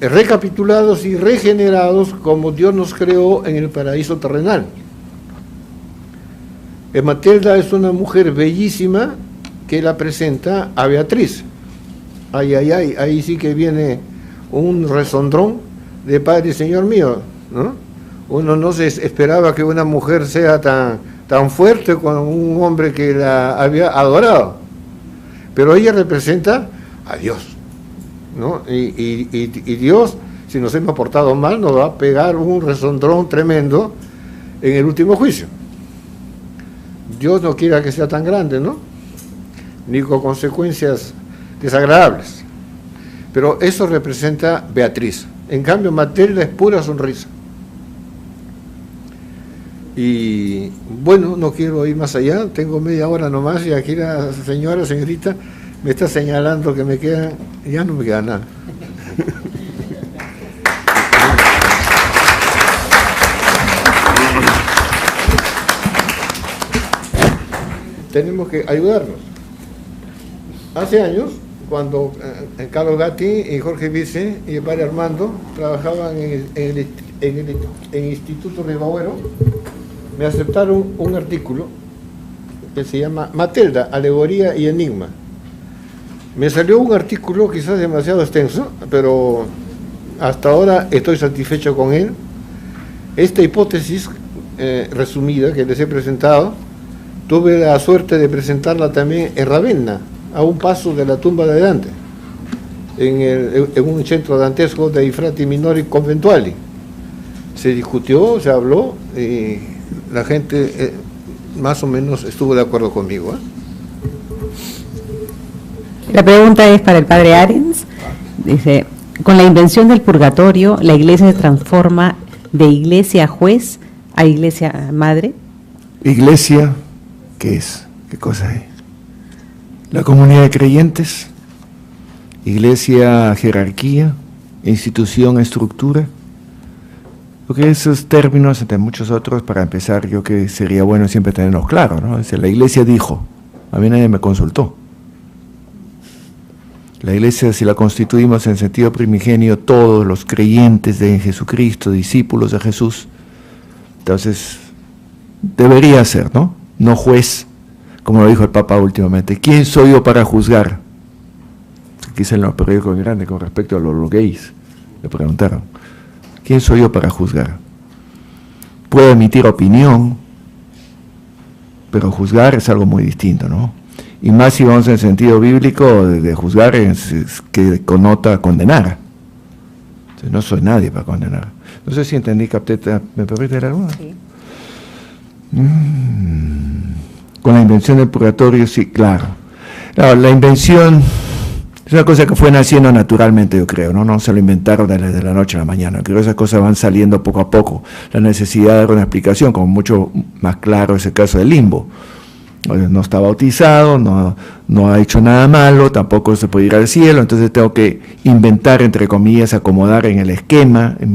recapitulados y regenerados como Dios nos creó en el paraíso terrenal. Matilda es una mujer bellísima que la presenta a Beatriz. Ay, ay, ay, ahí sí que viene un resondrón de Padre Señor mío, ¿no? Uno no se esperaba que una mujer sea tan fuerte con un hombre que la había adorado, pero ella representa a Dios, ¿no? Y Dios, si nos hemos portado mal, nos va a pegar un resondrón tremendo en el último juicio. Dios no quiera que sea tan grande, ¿no? Ni con consecuencias desagradables. Pero eso representa Beatriz. En cambio, Matilda es pura sonrisa. Y bueno, no quiero ir más allá, tengo media hora nomás y aquí la señorita, me está señalando que me queda, ya no me queda nada. Tenemos que ayudarnos. Hace años, cuando Carlos Gatti y Jorge Vice y el padre Armando trabajaban en el Instituto Ribabuero, me aceptaron un artículo que se llama Matilda, Alegoría y Enigma. Me salió un artículo quizás demasiado extenso, pero hasta ahora estoy satisfecho con él. Esta hipótesis resumida que les he presentado, tuve la suerte de presentarla también en Ravenna, a un paso de la tumba de Dante, en un centro dantesco de Frati Minori Conventuali. Se discutió, se habló, y la gente más o menos estuvo de acuerdo conmigo, ¿eh? La pregunta es para el padre Arens. Dice, con la invención del purgatorio, ¿la iglesia se transforma de iglesia juez a iglesia madre? Iglesia, ¿qué es? ¿Qué cosa es? La comunidad de creyentes, iglesia, jerarquía, institución, estructura. Porque esos términos, entre muchos otros, para empezar, yo que sería bueno siempre tenerlos claros, ¿no? Dice, la iglesia dijo, a mí nadie me consultó. La iglesia, si la constituimos en sentido primigenio, todos los creyentes de Jesucristo, discípulos de Jesús, entonces debería ser, ¿no? No juez, como lo dijo el Papa últimamente. ¿Quién soy yo para juzgar? Quizá en los periódicos grandes con respecto a los gays, le preguntaron. ¿Quién soy yo para juzgar? Puedo emitir opinión, pero juzgar es algo muy distinto, ¿no? Y más si vamos en el sentido bíblico de juzgar es que connota condenar. Entonces, no soy nadie para condenar. No sé si entendí, capté, ¿me permite leer alguna? Sí. Con la invención del purgatorio, sí, claro. La invención es una cosa que fue naciendo naturalmente, yo creo, ¿no? No se lo inventaron de la noche a la mañana. Creo que esas cosas van saliendo poco a poco. La necesidad de dar una explicación, como mucho más claro es el caso del limbo. No está bautizado, no ha hecho nada malo, tampoco se puede ir al cielo, entonces tengo que inventar, entre comillas, acomodar en el esquema, en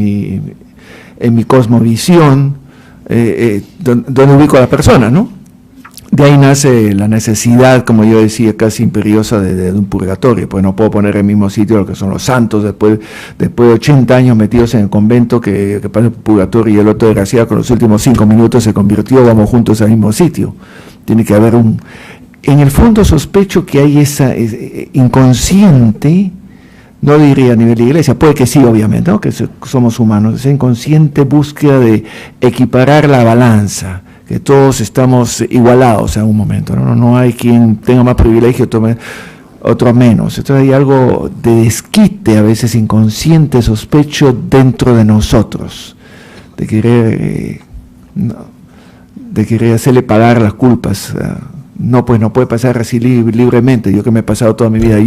mi cosmovisión, donde ubico a la persona, ¿no? De ahí nace la necesidad, como yo decía, casi imperiosa de un purgatorio, pues no puedo poner en el mismo sitio lo que son los santos después de 80 años metidos en el convento, que pasa el purgatorio, y el otro desgraciado con los últimos 5 minutos se convirtió, vamos juntos al mismo sitio. Tiene que haber en el fondo sospecho que hay esa inconsciente, no diría a nivel de iglesia, puede que sí, obviamente, ¿no? Que somos humanos, esa inconsciente búsqueda de equiparar la balanza, que todos estamos igualados en un momento, ¿no? No hay quien tenga más privilegio, otro menos. Entonces hay algo de desquite, a veces inconsciente, sospecho dentro de nosotros, de querer hacerle pagar las culpas. No, pues no puede pasar así libremente. Yo que me he pasado toda mi vida,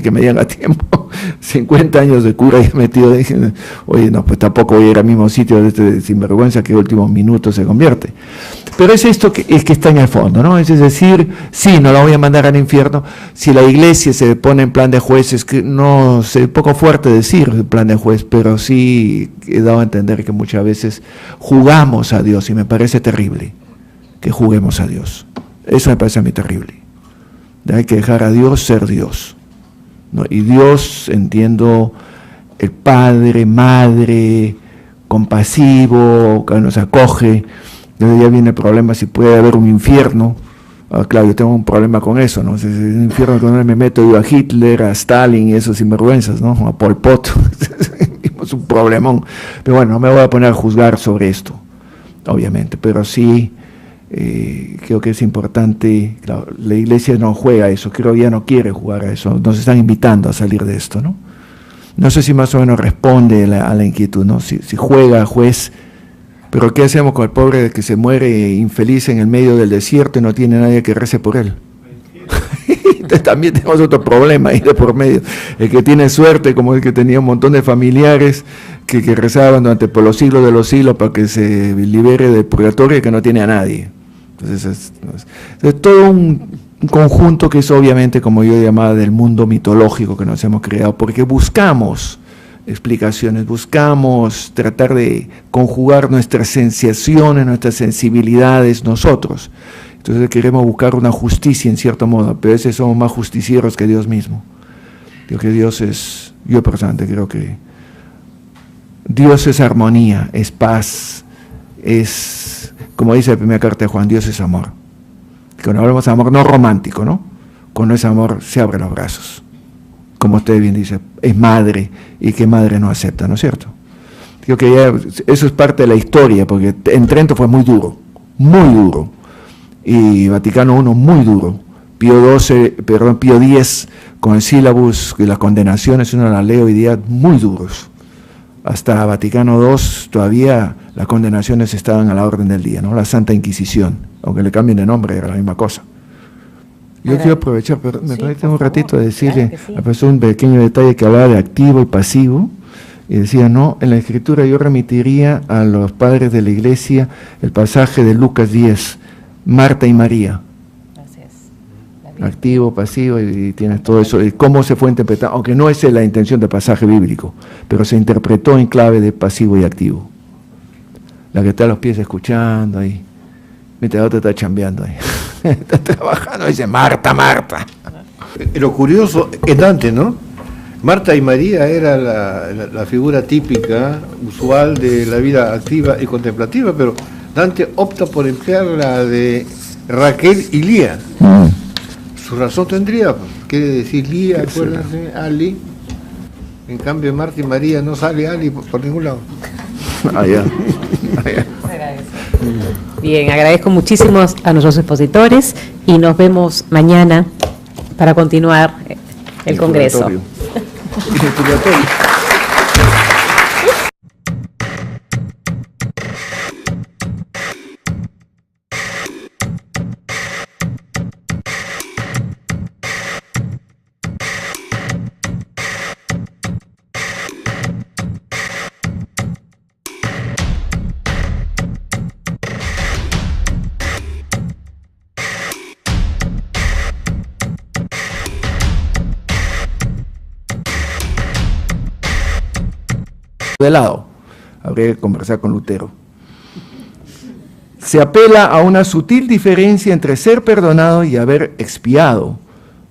que me digan a tiempo, 50 años de cura y he metido, dije, oye, no, pues tampoco voy a ir al mismo sitio de este sinvergüenza que últimos minutos se convierte. Pero es esto que está en el fondo, ¿no? Es decir, sí, no la voy a mandar al infierno. Si la iglesia se pone en plan de juez, es que no sé, poco fuerte decir plan de juez, pero sí he dado a entender que muchas veces jugamos a Dios y me parece terrible que juguemos a Dios. Eso me parece a mí terrible. Hay que dejar a Dios ser Dios, ¿no? Y Dios, entiendo, el Padre, Madre, compasivo, que nos acoge. Desde ya viene el problema si puede haber un infierno. Claro, yo tengo un problema con eso, ¿no? Si es un infierno donde me meto yo a Hitler, a Stalin y esos sinvergüenzas, ¿no? A Pol Pot. Es un problemón. Pero bueno, no me voy a poner a juzgar sobre esto, obviamente, pero sí creo que es importante. Claro, la iglesia no juega a eso, creo que ya no quiere jugar a eso, nos están invitando a salir de esto, ¿no? No sé si más o menos responde a la inquietud, ¿no? Si juega juez, pero ¿qué hacemos con el pobre que se muere infeliz en el medio del desierto y no tiene nadie que rece por él? Entonces también tenemos otro problema ahí de por medio. El que tiene suerte, como el que tenía un montón de familiares que rezaban por los siglos de los siglos para que se libere del purgatorio y que no tiene a nadie. Entonces es todo un conjunto que es obviamente, como yo llamaba, del mundo mitológico que nos hemos creado, porque buscamos explicaciones, buscamos tratar de conjugar nuestras sensaciones, nuestras sensibilidades nosotros. Entonces queremos buscar una justicia en cierto modo, pero a veces somos más justicieros que Dios mismo. Creo que Dios es, yo personalmente creo que Dios es armonía, es paz, es, como dice la primera carta de Juan, Dios es amor. Cuando hablamos de amor no romántico, ¿no? Cuando es amor se abren los brazos. Como usted bien dice, es madre, y qué madre no acepta, ¿no es cierto? Creo que ya eso es parte de la historia, porque en Trento fue muy duro, y Vaticano I muy duro, Pío X con el sílabus y las condenaciones, uno las lee hoy día muy duros. Hasta Vaticano II todavía las condenaciones estaban a la orden del día, ¿no? La Santa Inquisición, aunque le cambien de nombre, era la misma cosa. Yo quiero aprovechar, pero me Sí, parece por un ratito favor, de decirle claro que sí. al profesor un pequeño detalle que hablaba de activo y pasivo, y decía, no, en la escritura yo remitiría a los padres de la iglesia el pasaje de Lucas 10, Marta y María, Así es. La Biblia. activo, pasivo, y tienes todo eso, y cómo se fue interpretado, aunque no es la intención del pasaje bíblico, pero se interpretó en clave de pasivo y activo. La que está a los pies escuchando ahí, mientras la otra está chambeando ahí, está trabajando, dice, Marta, Marta. Lo curioso es Dante, ¿no? Marta y María era la figura típica, usual de la vida activa y contemplativa, pero Dante opta por emplear la de Raquel y Lía. Su razón tendría, quiere decir Lía, acuérdense, Ali. En cambio, Marta y María no sale Ali por ningún lado. Allá. Será eso. Bien, agradezco muchísimo a nuestros expositores y nos vemos mañana para continuar el Congreso. Purgatorio. Y el purgatorio. De lado, habría que conversar con Lutero. Se apela a una sutil diferencia entre ser perdonado y haber expiado,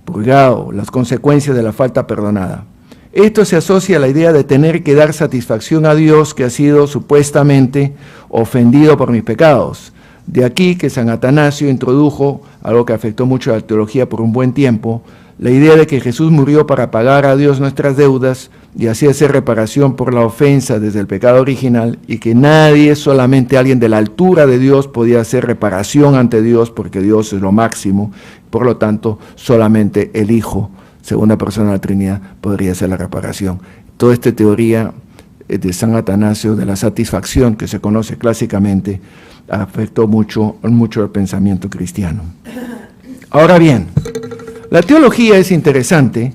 purgado las consecuencias de la falta perdonada. Esto se asocia a la idea de tener que dar satisfacción a Dios que ha sido supuestamente ofendido por mis pecados. De aquí que San Atanasio introdujo, algo que afectó mucho a la teología por un buen tiempo, la idea de que Jesús murió para pagar a Dios nuestras deudas y así hacer reparación por la ofensa desde el pecado original, y que nadie, solamente alguien de la altura de Dios, podía hacer reparación ante Dios, porque Dios es lo máximo, por lo tanto, solamente el Hijo, segunda persona de la Trinidad, podría hacer la reparación. Toda esta teoría de San Atanasio, de la satisfacción que se conoce clásicamente, afectó mucho el pensamiento cristiano. Ahora bien, la teología es interesante,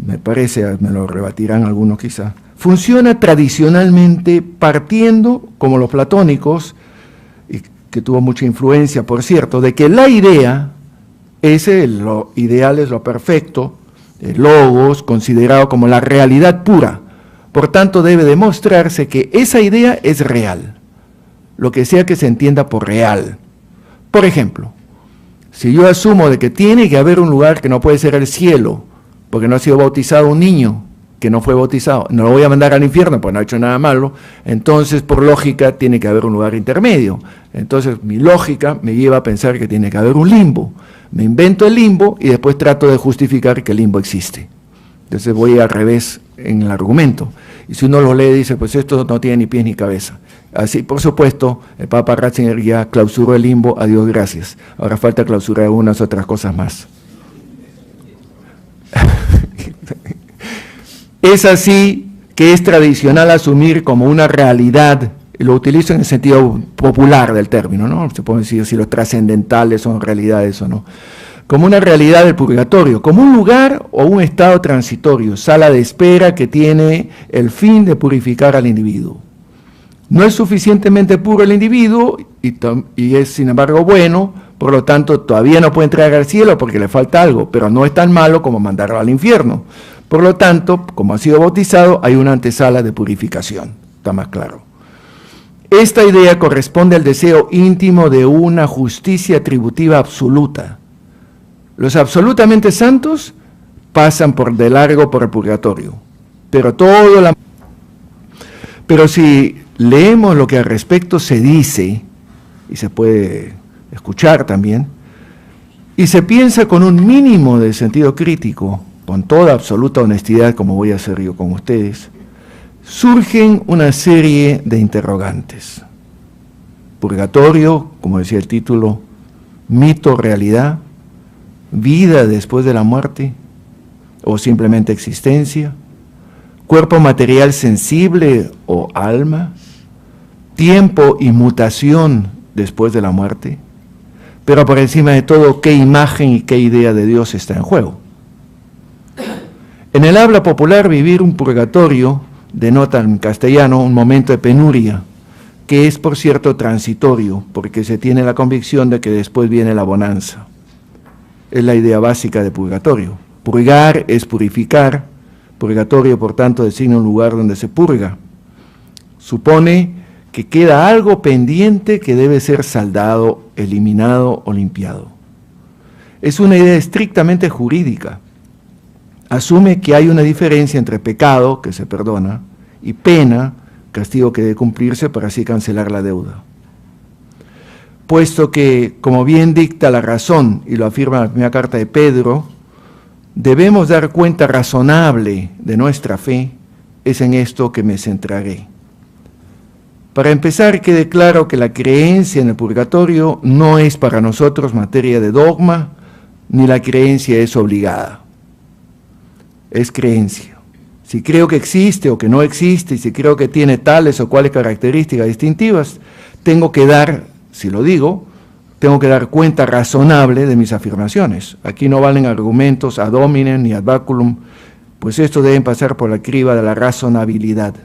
me parece, me lo rebatirán algunos quizá, funciona tradicionalmente partiendo, como los platónicos, y que tuvo mucha influencia, por cierto, de que la idea es lo ideal, es lo perfecto, el logos, considerado como la realidad pura. Por tanto, debe demostrarse que esa idea es real, lo que sea que se entienda por real. Por ejemplo, si yo asumo de que tiene que haber un lugar que no puede ser el cielo, porque no ha sido bautizado un niño que no fue bautizado, no lo voy a mandar al infierno porque no ha hecho nada malo, entonces por lógica tiene que haber un lugar intermedio. Entonces mi lógica me lleva a pensar que tiene que haber un limbo. Me invento el limbo y después trato de justificar que el limbo existe. Entonces voy al revés en el argumento. Y si uno lo lee, dice, pues esto no tiene ni pies ni cabeza. Así, por supuesto, el Papa Ratzinger ya clausuró el limbo, a Dios gracias. Ahora falta clausurar algunas otras cosas más. Es así que es tradicional asumir como una realidad, y lo utilizo en el sentido popular del término, ¿no? Se puede decir si los trascendentales son realidades o no. Como una realidad del purgatorio, como un lugar o un estado transitorio, sala de espera que tiene el fin de purificar al individuo. No es suficientemente puro el individuo y es sin embargo bueno, por lo tanto todavía no puede entrar al cielo porque le falta algo, pero no es tan malo como mandarlo al infierno. Por lo tanto, como ha sido bautizado, hay una antesala de purificación, está más claro. Esta idea corresponde al deseo íntimo de una justicia atributiva absoluta. Los absolutamente santos pasan de largo por el purgatorio, pero si leemos lo que al respecto se dice, y se puede escuchar también, y se piensa con un mínimo de sentido crítico, con toda absoluta honestidad, como voy a hacer yo con ustedes, surgen una serie de interrogantes. Purgatorio, como decía el título, mito, realidad, vida después de la muerte, o simplemente existencia, cuerpo material sensible o alma, tiempo y mutación después de la muerte, pero por encima de todo, qué imagen y qué idea de Dios está en juego. En el habla popular, vivir un purgatorio denota en castellano un momento de penuria, que es, por cierto, transitorio, porque se tiene la convicción de que después viene la bonanza. Es la idea básica de purgatorio. Purgar es purificar, purgatorio, por tanto, designa un lugar donde se purga. Supone que queda algo pendiente que debe ser saldado, eliminado o limpiado. Es una idea estrictamente jurídica. Asume que hay una diferencia entre pecado, que se perdona, y pena, castigo que debe cumplirse para así cancelar la deuda. Puesto que, como bien dicta la razón, y lo afirma la primera carta de Pedro, debemos dar cuenta razonable de nuestra fe, es en esto que me centraré. Para empezar, quede claro que la creencia en el purgatorio no es para nosotros materia de dogma, ni la creencia es obligada. Es creencia. Si creo que existe o que no existe, y si creo que tiene tales o cuales características distintivas, tengo que dar, si lo digo, tengo que dar cuenta razonable de mis afirmaciones. Aquí no valen argumentos ad hominem ni ad baculum, pues estos deben pasar por la criba de la razonabilidad.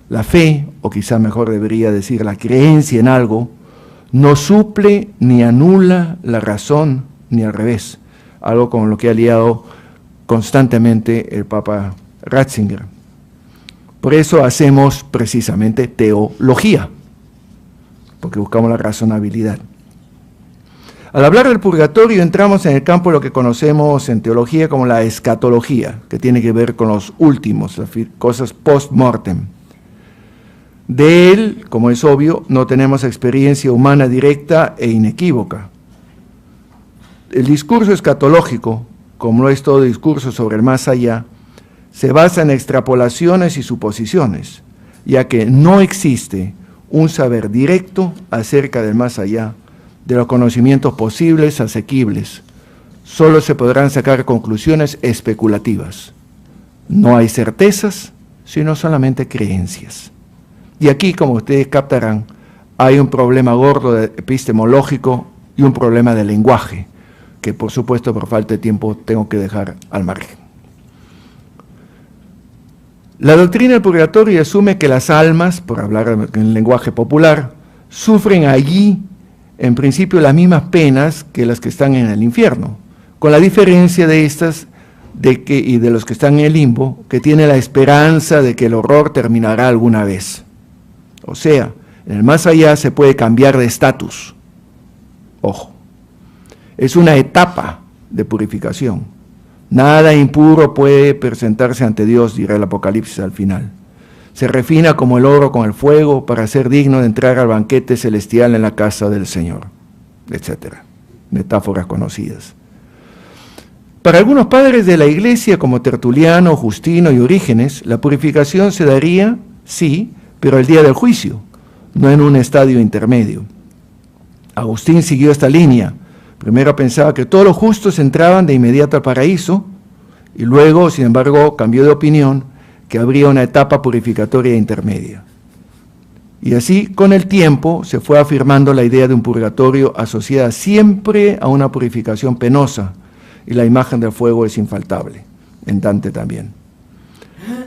La fe, o quizá mejor debería decir la creencia en algo, no suple ni anula la razón, ni al revés, algo con lo que ha liado constantemente el Papa Ratzinger. Por eso hacemos precisamente teología, porque buscamos la razonabilidad. Al hablar del purgatorio entramos en el campo de lo que conocemos en teología como la escatología, que tiene que ver con los últimos, las cosas post-mortem. De él, como es obvio, no tenemos experiencia humana directa e inequívoca. El discurso escatológico, como lo es todo discurso sobre el más allá, se basa en extrapolaciones y suposiciones, ya que no existe un saber directo acerca del más allá, de los conocimientos posibles, asequibles. Solo se podrán sacar conclusiones especulativas. No hay certezas, sino solamente creencias. Y aquí, como ustedes captarán, hay un problema gordo epistemológico y un problema de lenguaje, que por supuesto por falta de tiempo tengo que dejar al margen. La doctrina del purgatorio asume que las almas, por hablar en lenguaje popular, sufren allí, en principio, las mismas penas que las que están en el infierno, con la diferencia de estas y de los que están en el limbo, que tiene la esperanza de que el horror terminará alguna vez. O sea, en el más allá se puede cambiar de estatus. Ojo, es una etapa de purificación. Nada impuro puede presentarse ante Dios, dirá el Apocalipsis al final. Se refina como el oro con el fuego para ser digno de entrar al banquete celestial en la casa del Señor, etc. Metáforas conocidas. Para algunos padres de la Iglesia, como Tertuliano, Justino y Orígenes, la purificación se daría, sí, pero el día del juicio, no en un estadio intermedio. Agustín siguió esta línea. Primero pensaba que todos los justos entraban de inmediato al paraíso, y luego, sin embargo, cambió de opinión, que habría una etapa purificatoria intermedia. Y así, con el tiempo, se fue afirmando la idea de un purgatorio asociada siempre a una purificación penosa, y la imagen del fuego es infaltable, en Dante también.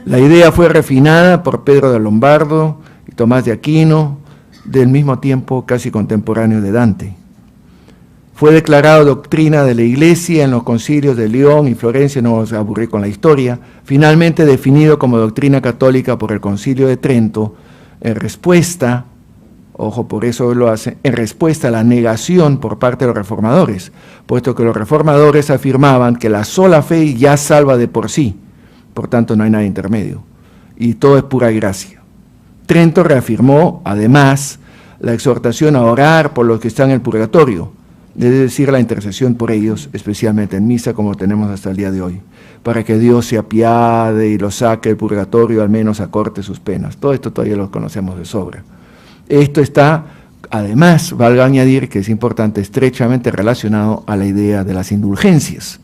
La idea fue refinada por Pedro de Lombardo y Tomás de Aquino, del mismo tiempo casi contemporáneo de Dante. Fue declarado doctrina de la Iglesia en los concilios de León y Florencia, no os aburrí con la historia, finalmente definido como doctrina católica por el Concilio de Trento, en respuesta, ojo, por eso lo hace, en respuesta a la negación por parte de los reformadores, puesto que los reformadores afirmaban que la sola fe ya salva de por sí, por tanto no hay nada intermedio, y todo es pura gracia. Trento reafirmó, además, la exhortación a orar por los que están en el purgatorio, es decir, la intercesión por ellos, especialmente en misa, como tenemos hasta el día de hoy, para que Dios se apiade y los saque del purgatorio, al menos acorte sus penas. Todo esto todavía lo conocemos de sobra. Esto está, además, valga añadir que es importante, estrechamente relacionado a la idea de las indulgencias.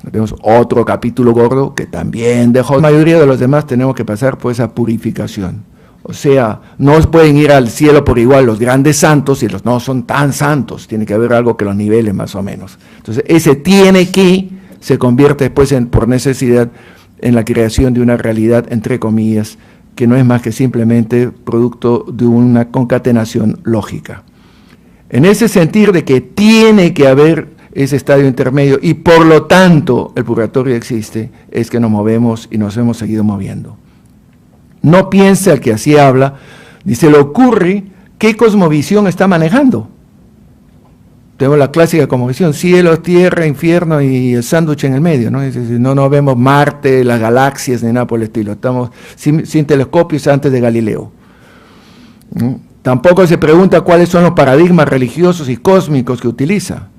Tenemos otro capítulo gordo que también dejó. La mayoría de los demás tenemos que pasar por esa purificación. O sea, no pueden ir al cielo por igual los grandes santos y los no son tan santos. Tiene que haber algo que los nivele más o menos. Entonces, ese tiene que se convierte después, por necesidad, en la creación de una realidad, entre comillas, que no es más que simplemente producto de una concatenación lógica. En ese sentido de que tiene que haber ese estadio intermedio y por lo tanto el purgatorio existe, es que nos movemos y nos hemos seguido moviendo. No piense al que así habla, ni se le ocurre qué cosmovisión está manejando. Tenemos la clásica cosmovisión, cielo, tierra, infierno y el sándwich en el medio, ¿no? No vemos Marte, las galaxias, ni nada por el estilo. Estamos sin telescopios antes de Galileo. ¿No? Tampoco se pregunta cuáles son los paradigmas religiosos y cósmicos que utiliza.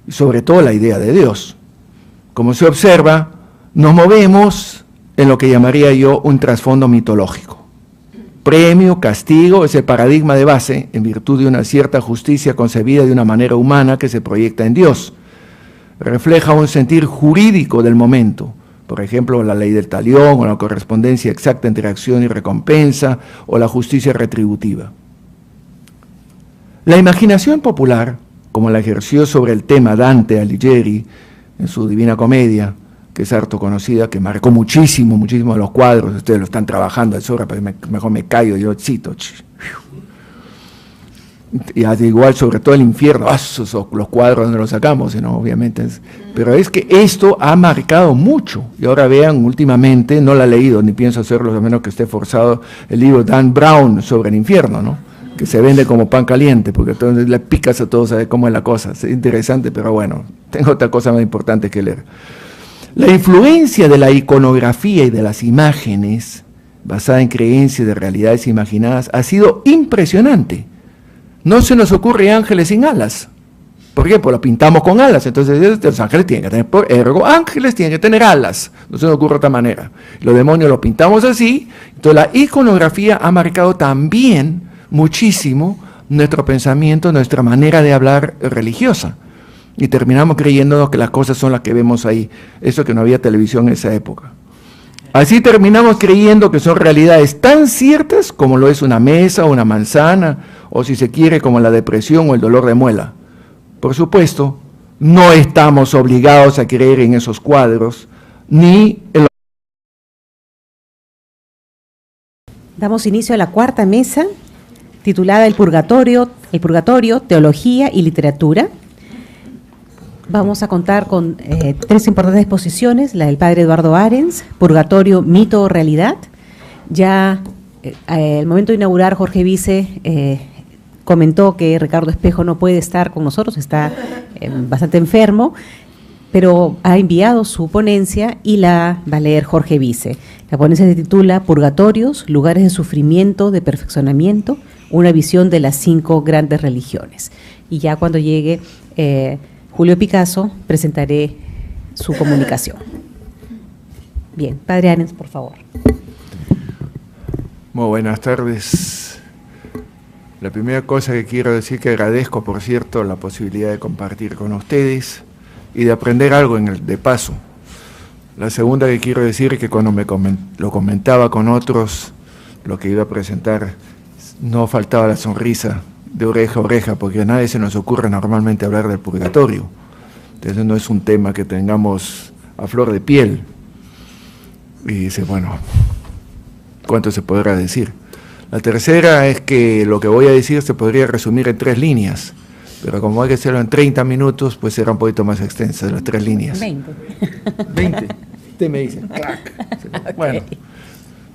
Y sobre todo la idea de Dios. Como se observa, nos movemos en lo que llamaría yo un trasfondo mitológico. Premio, castigo, es el paradigma de base en virtud de una cierta justicia concebida de una manera humana que se proyecta en Dios. Refleja un sentir jurídico del momento, por ejemplo, la ley del talión o la correspondencia exacta entre acción y recompensa o la justicia retributiva. La imaginación popular, como la ejerció sobre el tema Dante Alighieri en su Divina Comedia, que es harto conocida, que marcó muchísimo de los cuadros, ustedes lo están trabajando, es hora, pero mejor me callo, yo cito. Y igual, sobre todo el infierno, los cuadros donde los sacamos, ¿no? Obviamente. Pero es que esto ha marcado mucho. Y ahora vean, últimamente, no lo he leído, ni pienso hacerlo, a menos que esté forzado, el libro Dan Brown sobre el infierno, ¿no? Que se vende como pan caliente, porque entonces le picas a todos a ver cómo es la cosa. Es interesante, pero bueno, tengo otra cosa más importante que leer. La influencia de la iconografía y de las imágenes, basada en creencias de realidades imaginadas, ha sido impresionante. No se nos ocurre ángeles sin alas. ¿Por qué? Pues lo pintamos con alas. Entonces los ángeles tienen que tener, ergo, ángeles tienen que tener alas. No se nos ocurre de otra manera. Los demonios los pintamos así. Entonces la iconografía ha marcado también muchísimo nuestro pensamiento, nuestra manera de hablar religiosa. Y terminamos creyéndonos que las cosas son las que vemos ahí. Eso que no había televisión en esa época. Así terminamos creyendo que son realidades tan ciertas como lo es una mesa o una manzana, o si se quiere como la depresión o el dolor de muela. Por supuesto, no estamos obligados a creer en esos cuadros, ni en los... Damos inicio a la cuarta mesa, titulada El Purgatorio, Teología y Literatura. Vamos a contar con tres importantes exposiciones, la del padre Eduardo Arens, Purgatorio, Mito o Realidad. Ya al momento de inaugurar, Jorge Vice comentó que Ricardo Espejo no puede estar con nosotros, está bastante enfermo, pero ha enviado su ponencia y la va a leer Jorge Vice. La ponencia se titula Purgatorios, lugares de sufrimiento, de perfeccionamiento, una visión de las 5 grandes religiones. Y ya cuando llegue Julio Picasso, presentaré su comunicación. Bien, padre Arens, por favor. Muy buenas tardes. La primera cosa que quiero decir que agradezco, por cierto, la posibilidad de compartir con ustedes y de aprender algo de paso. La segunda que quiero decir es que cuando lo comentaba con otros, lo que iba a presentar, no faltaba la sonrisa de oreja a oreja, porque a nadie se nos ocurre normalmente hablar del purgatorio. Entonces no es un tema que tengamos a flor de piel. Y dice, bueno, ¿cuánto se podrá decir? La tercera es que lo que voy a decir se podría resumir en 3 líneas, pero como hay que hacerlo en 30 minutos, pues será un poquito más extensa las 3 líneas. 20. 20. Usted me dice, clac. Okay. Bueno,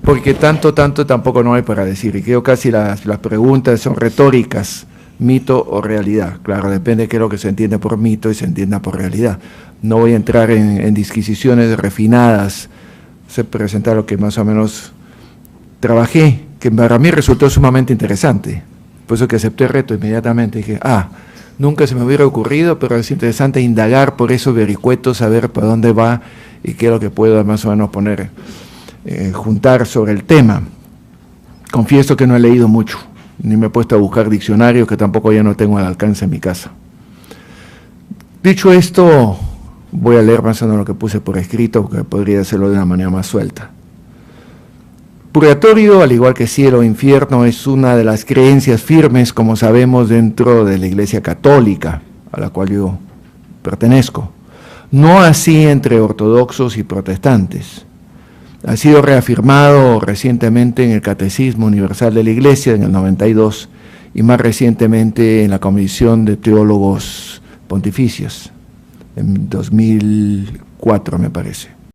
porque tanto tampoco no hay para decir, y creo casi las preguntas son retóricas, mito o realidad. Claro, depende de qué es lo que se entiende por mito y se entienda por realidad. No voy a entrar en disquisiciones refinadas, sé presentar lo que más o menos trabajé, que para mí resultó sumamente interesante. Por eso que acepté el reto inmediatamente. Dije, nunca se me hubiera ocurrido, pero es interesante indagar por esos vericuetos, saber para dónde va y qué es lo que puedo más o menos poner, juntar sobre el tema. Confieso que no he leído mucho, ni me he puesto a buscar diccionarios que tampoco ya no tengo al alcance en mi casa. Dicho esto, voy a leer más o menos lo que puse por escrito, porque podría hacerlo de una manera más suelta. purgatorio, al igual que cielo o infierno, es una de las creencias firmes, como sabemos, dentro de la Iglesia Católica, a la cual yo pertenezco. No así entre ortodoxos y protestantes. Ha sido reafirmado recientemente en el Catecismo Universal de la Iglesia, en el 92, y más recientemente en la Comisión de Teólogos Pontificios, en 2004 me parece.